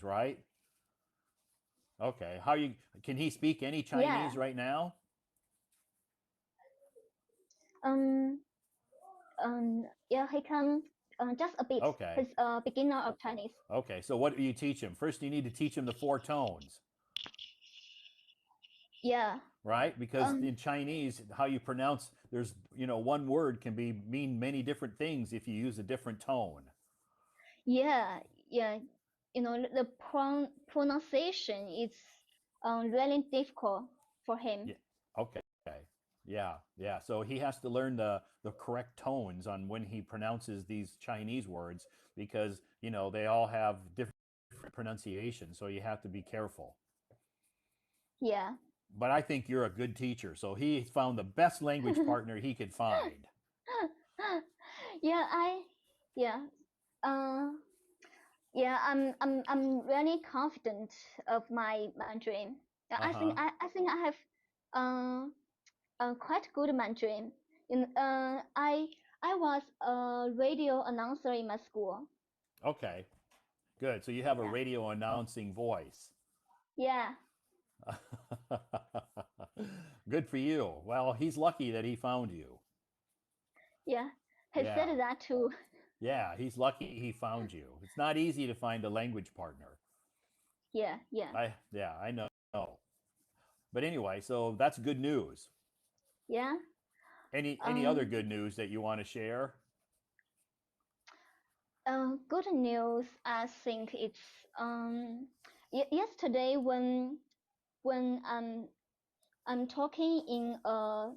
A: right? Okay. How you can he speak any
C: Yeah.
A: Chinese right now?
C: Um. Yeah, he can. Just a bit.
A: Okay.
C: He's a beginner of Chinese.
A: Okay. So what do you teach him? First you need to teach him the four tones,
C: Yeah.
A: right? Because
C: Um.
A: in Chinese, how you pronounce there's, one word can be mean many different things if you use a different tone.
C: Yeah. Yeah. The pronunciation is really difficult for him.
A: Yeah. Okay. Yeah. Yeah. So he has to learn the correct tones on when he pronounces these Chinese words because, they all have different pronunciations, so you have to be careful.
C: Yeah.
A: But I think you're a good teacher, so he found the best language partner he could find.
C: Yeah. Yeah. Uh. Yeah. I'm really confident of my Mandarin. Yeah, I think
A: Uh-huh.
C: I have quite good Mandarin. I was a radio announcer in my school.
A: Okay. Good. So you have a
C: Yeah.
A: radio announcing voice.
C: Yeah.
A: Good for you. Well, he's lucky that he found you.
C: Yeah. He
A: Yeah.
C: said that too.
A: Yeah, he's lucky he found you. It's not easy to find a language partner.
C: Yeah. Yeah.
A: I know. But anyway, so that's good news.
C: Yeah.
A: Any other
C: Um.
A: good news that you want to share?
C: Good news. I think it's yesterday when I'm talking in a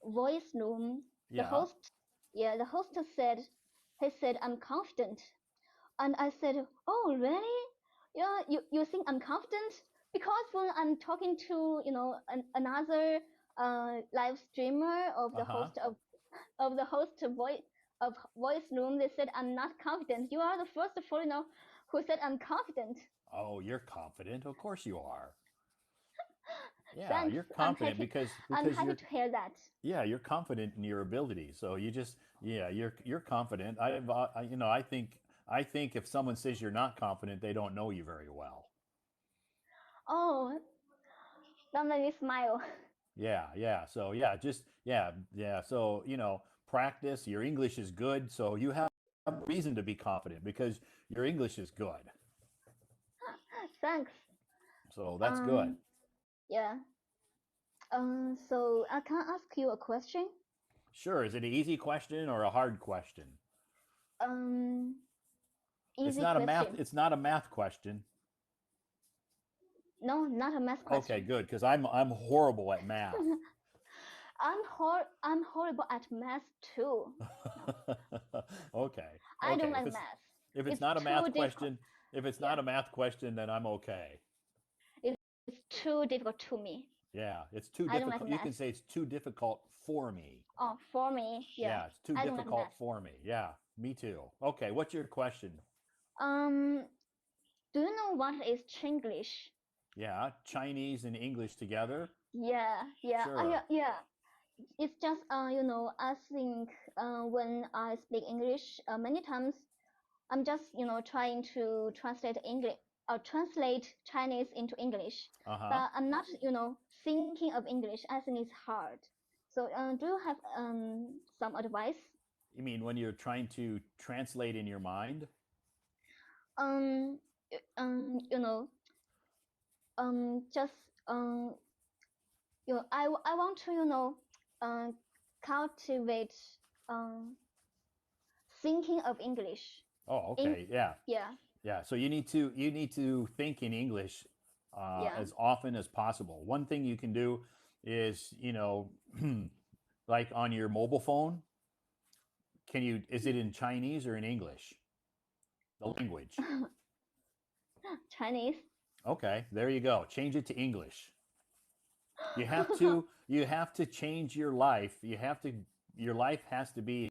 C: voice room. The
A: Yeah.
C: host, yeah, the host said, he said I'm confident, and I said, oh really? Yeah, you think I'm confident? Because when I'm talking to another live streamer of the
A: Uh-huh.
C: host of the host voice room, they said I'm not confident. You are the first foreigner who said I'm confident.
A: Oh, you're confident. Of course you are. Yeah,
C: Thanks.
A: you're confident because
C: I'm
A: because
C: happy
A: you're
C: to hear that.
A: yeah, you're confident in your ability. So you just yeah, you're confident. I think if someone says you're not confident, they don't know you very well.
C: Oh, that made me smile.
A: Yeah, yeah. So yeah, just yeah, yeah. So, practice. Your English is good, so you have reason to be confident because your English is good.
C: Thanks.
A: So that's good.
C: Um, yeah. So I can ask you a question.
A: Sure. Is it an easy question or a hard question?
C: Um,
A: It's
C: Easy
A: not a math.
C: question.
A: It's not a math question.
C: No, not a math
A: Okay,
C: question.
A: good, because I'm horrible at math.
C: I'm horrible at math too.
A: Okay,
C: I don't
A: okay.
C: like math.
A: If it's
C: It's
A: not a
C: too
A: math
C: difficult.
A: question, if it's
C: Yeah,
A: not a math question, then I'm okay.
C: it's too difficult to me.
A: Yeah, it's too
C: I don't like
A: difficult. You
C: math.
A: can say it's too difficult for me.
C: Oh, for me, yeah,
A: Yeah, it's too
C: I don't like
A: difficult
C: math.
A: for me. Yeah, me too. Okay, what's your question?
C: Um, do you know what is Chinglish?
A: Yeah, Chinese and English together?
C: Yeah, yeah,
A: Sure.
C: yeah. It's just I think when I speak English, many times I'm just trying to translate English or translate Chinese into English,
A: Uh-huh.
C: but I'm not thinking of English. I think it's hard. So do you have some advice?
A: You mean when you're trying to translate in your mind?
C: Um, you know, just um, I want to uh, cultivate um thinking of English.
A: Oh,
C: In
A: okay. Yeah.
C: Yeah,
A: Yeah, so you need to think in English
C: yeah.
A: as often as possible. One thing you can do is, like on your mobile phone, is it in Chinese or in English? The language.
C: Chinese.
A: Okay, there you go. Change it to English. You have to change your life. Your life has to be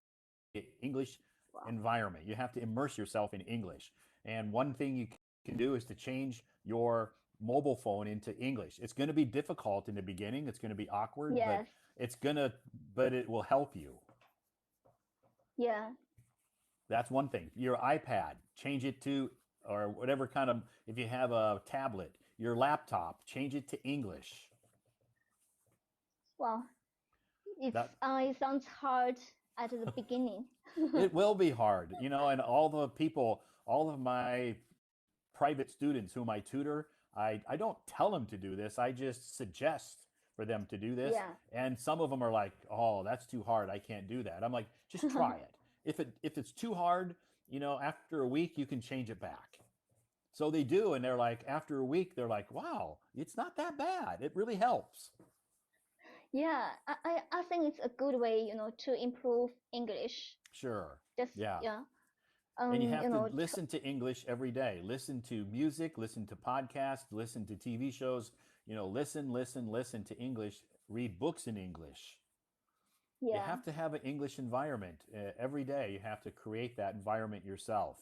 A: English
C: Wow.
A: environment. You have to immerse yourself in English. And one thing you can do is to change your mobile phone into English. It's going to be difficult in the beginning. It's going to be awkward, but
C: Yes.
A: it will help you.
C: Yeah.
A: That's one thing. Your iPad, change it to or whatever kind of, if you have a tablet, your laptop, change it to English.
C: Wow,
A: That
C: it sounds hard at the beginning.
A: it will be hard, you know, and all the people, all of my private students whom I tutor, I don't tell them to do this. I just suggest for them to do this.
C: Yeah.
A: And some of them are like, oh, that's too hard. I can't do that. I'm like, just try it. If it's too hard, you know, after a week you can change it back. So they do, and they're like, after a week, they're like, wow, it's not that bad. It really helps.
C: Yeah, I think it's a good way, to improve English.
A: Sure.
C: Just
A: Yeah.
C: yeah,
A: And you have to
C: to,
A: listen to English every day. Listen to music, listen to podcasts, listen to TV shows. You know, listen to English. Read books in English. You
C: yeah,
A: have to have an English environment every day. You have to create that environment yourself.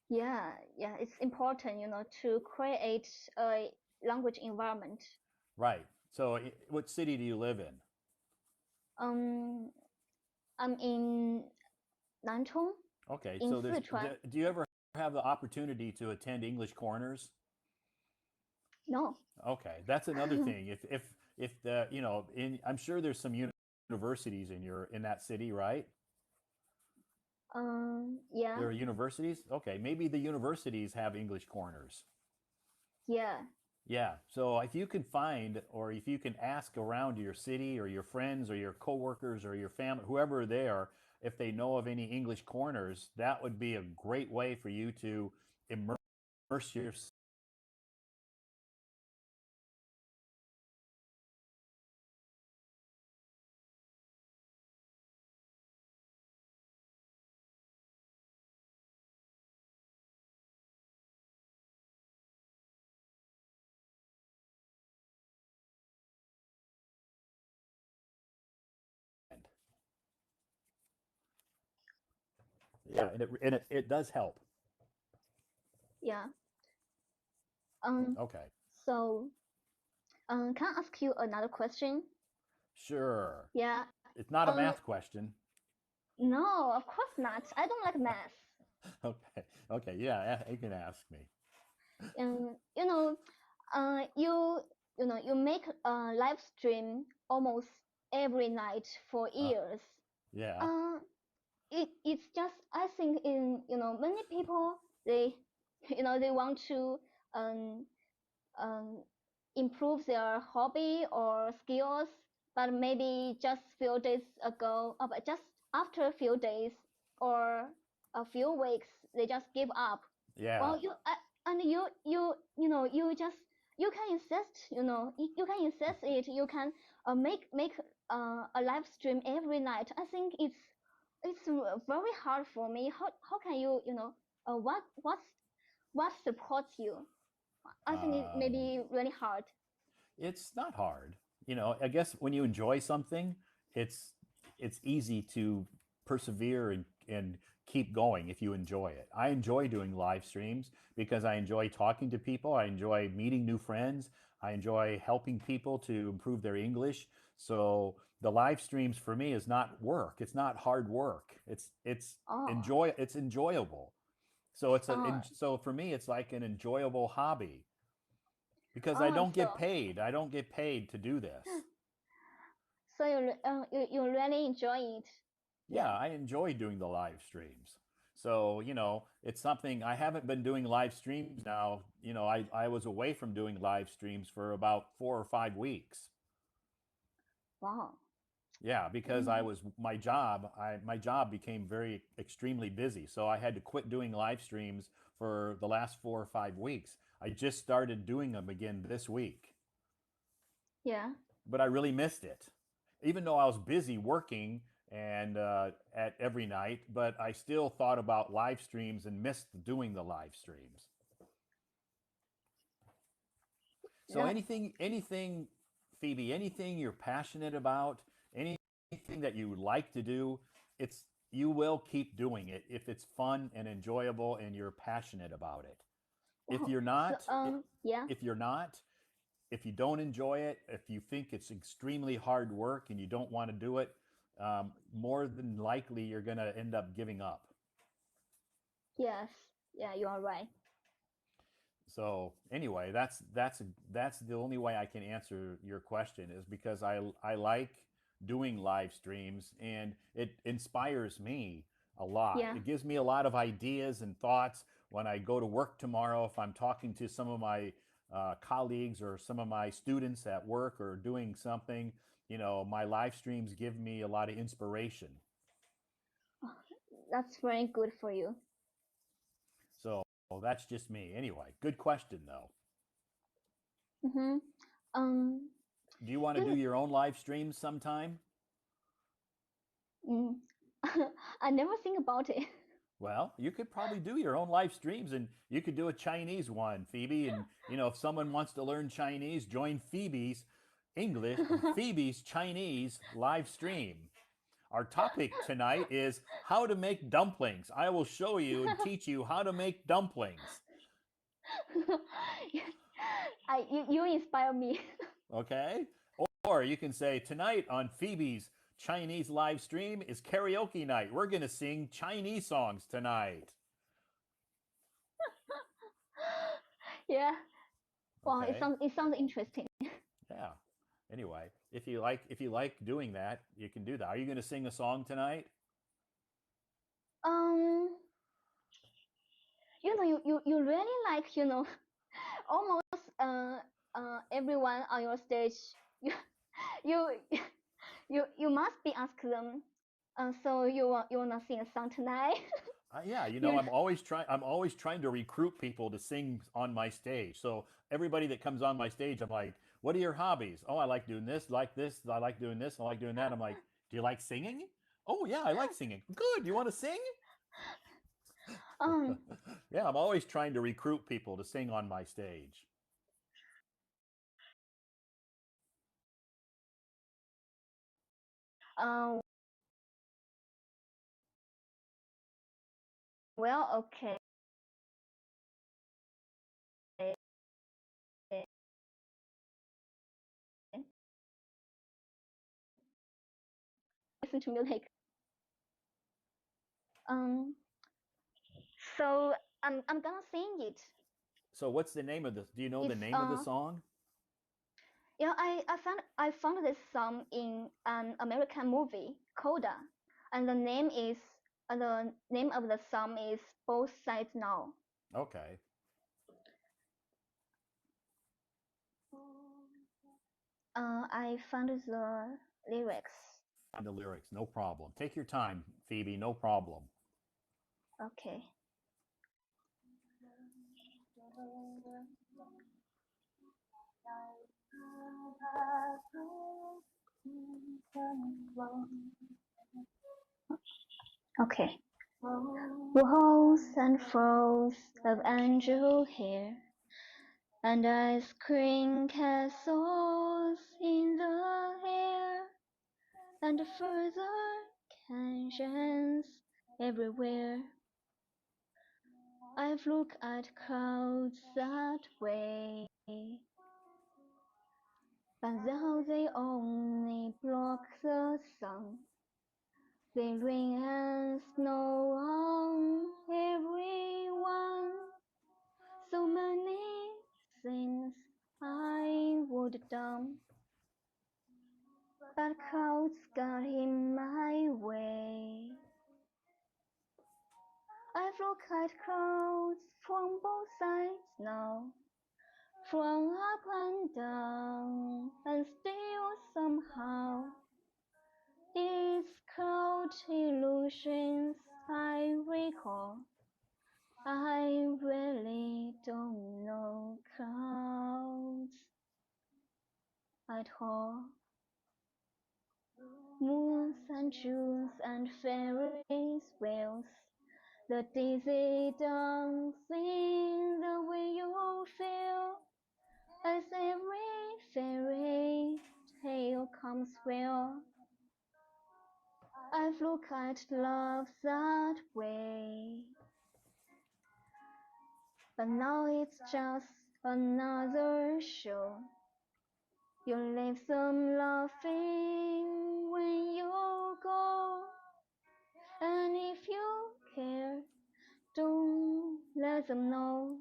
C: yeah. It's important, to create a language environment.
A: Right. So, what city do you live in?
C: Um, I'm in Nanchong
A: Okay.
C: in
A: So,
C: Sichuan.
A: do you ever have the opportunity to attend English corners?
C: No.
A: Okay, that's another thing. If the you know, I'm sure there's some universities in that city, right?
C: Yeah,
A: There are universities. Okay, maybe the universities have English corners.
C: yeah,
A: Yeah. So if you can find, or if you can ask around your city or your friends or your coworkers or your family, whoever they are, if they know of any English corners, that would be a great way for you to immerse yourself. Yeah, and it does help.
C: yeah. Um,
A: Okay.
C: so, can I ask you another question?
A: Sure.
C: Yeah.
A: It's not a
C: Um,
A: math question.
C: no, of course not. I don't like math.
A: Okay. Okay. Yeah, you can ask me.
C: And you make a live stream almost every night for
A: Uh,
C: years.
A: yeah.
C: Uh, it's just I think in many people they they want to um um improve their hobby or skills, but maybe just few days ago, but just after a few days or a few weeks, they just give up.
A: Yeah.
C: Well, and you just you can insist, you can insist it. You can make a live stream every night. I think it's very hard for me. How can you what supports you? I think it may
A: Um,
C: be really hard.
A: it's not hard. You know, I guess when you enjoy something, it's it's easy to persevere and keep going if you enjoy it. I enjoy doing live streams because I enjoy talking to people. I enjoy meeting new friends. I enjoy helping people to improve their English. So the live streams for me is not work. It's not hard work.
C: Oh,
A: It's enjoyable. So
C: oh,
A: so for me it's like an enjoyable hobby because I
C: oh.
A: don't get paid. I don't get paid to do this.
C: So you really enjoy it.
A: Yeah,
C: Yeah.
A: I enjoy doing the live streams. So, you know, it's something I haven't been doing live streams now. You know, I was away from doing live streams for about 4 or 5 weeks.
C: Wow.
A: Yeah, because I
C: Mm.
A: was my job became very extremely busy. So I had to quit doing live streams for the last 4 or 5 weeks. I just started doing them again this week,
C: Yeah.
A: but I really missed it. Even though I was busy working and at every night, but I still thought about live streams and missed doing the live streams. So
C: No.
A: anything, Phoebe, anything you're passionate about, anything that you like to do, it's you will keep doing it if it's fun and enjoyable and you're passionate about it. If
C: Wow.
A: you're
C: So
A: not,
C: yeah.
A: if you're not, if you don't enjoy it, if you think it's extremely hard work and you don't want to do it, more than likely you're going to end up giving up.
C: Yes. Yeah, you are right.
A: So anyway, that's the only way I can answer your question is because I like doing live streams and it inspires me a lot.
C: Yeah.
A: It gives me a lot of ideas and thoughts when I go to work tomorrow. If I'm talking to some of my colleagues or some of my students at work or doing something, my live streams give me a lot of inspiration.
C: Oh, that's very good for you.
A: So that's just me. Anyway, good question though.
C: Mm-hmm. Um,
A: Do you want to do
C: you,
A: your own live streams sometime?
C: mm, I never think about it.
A: Well, you could probably do your own live streams and you could do a Chinese one, Phoebe. And, if someone wants to learn Chinese, join Phoebe's English, Phoebe's Chinese live stream. Our topic tonight is how to make dumplings. I will show you and teach you how to make dumplings.
C: You inspire me.
A: Okay? Or you can say, tonight on Phoebe's Chinese live stream is karaoke night. We're going to sing Chinese songs tonight.
C: Yeah. Wow,
A: Okay?
C: it sounds interesting.
A: Yeah. Anyway, if you like doing that, you can do that. Are you going to sing a song tonight?
C: Um, you really like, almost everyone on your stage. You you you must be ask them. So you wanna sing a song tonight?
A: Yeah,
C: You
A: I'm always trying to recruit people to sing on my stage. So everybody that comes on my stage, I'm like, "What are your hobbies?" "Oh, I like doing this, like this, I like doing this, I like doing that." I'm like, "Do you like singing?" "Oh, yeah, I like singing." "Good. You want to sing?"
C: um
A: Yeah, I'm always trying to recruit people to sing on my stage.
C: um well, okay. Listen to music. Um so I'm gonna sing it.
A: So what's the name of this? Do you know the
C: It's
A: name of the song?
C: yeah, I found this song in an American movie, Coda, and the name of the song is Both Sides Now.
A: Okay.
C: I found the lyrics.
A: Find the lyrics. No problem. Take your time, Phoebe. No problem.
C: Okay. Okay. Walls and frows of angel hair, and ice cream castles in the air, and further canyons everywhere. I've looked at clouds that way, but though they only block the sun, they rain and snow on everyone. So many things I would have done, but clouds got in my way. I've looked at clouds from both sides now, from up and down, and still somehow these cloud illusions I recall. I really don't know clouds at all. Moons and Junes and fairies wheels, the dizzy dancing, the way you feel as every fairy tale comes real. I've looked at love that way, but now it's just another show. You leave them laughing when you go, and if you care, don't let tell them no.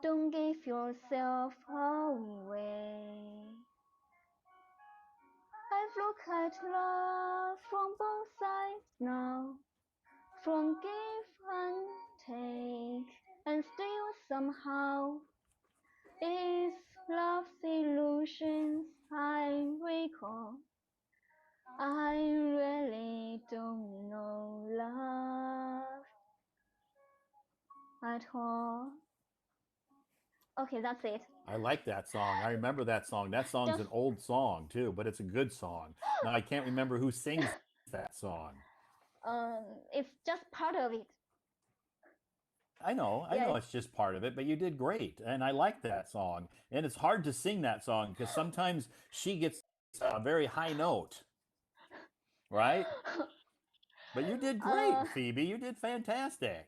C: Don't give yourself away. I've looked at love from both sides now, from give and take, and still somehow it's love's illusions I recall. I really don't know love at all. Okay, that's it.
A: I like that song. I remember that song. That song's an old song too, but it's a good song. Now I can't remember who sings that song.
C: It's just part of it.
A: I know
C: Yeah.
A: it's just part of it, but you did great, and I like that song. And it's hard to sing that song because sometimes she gets a very high note, right? But you did great, Phoebe. You did fantastic.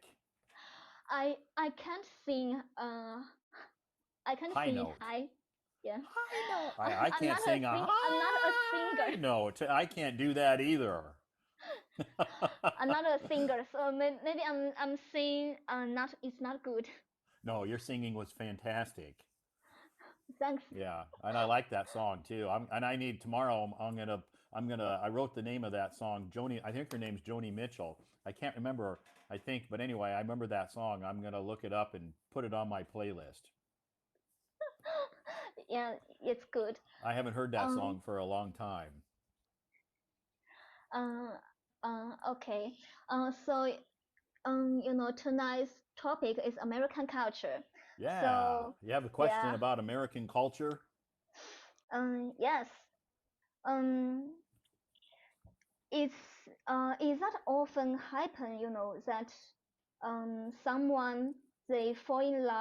C: I can't sing. I can't
A: High
C: sing
A: note.
C: it high. Yeah.
A: High note. I
C: I'm
A: can't
C: not
A: sing a
C: I'm not a
A: high
C: singer.
A: note. I can't do that either.
C: I'm not a singer, so maybe I'm singing not it's not good.
A: No, your singing was fantastic.
C: Thanks.
A: Yeah, and I like that song too. And I need tomorrow. I wrote the name of that song. Joni. I think her name's Joni Mitchell. I can't remember. I think, but anyway, I remember that song. I'm gonna look it up and put it on my playlist.
C: Yeah, it's good.
A: I haven't heard that song for a long time.
C: Okay. So tonight's topic is American culture.
A: Yeah.
C: So
A: You have a question
C: yeah.
A: about American culture?
C: Yes. It's is that often happen, that someone they fall in love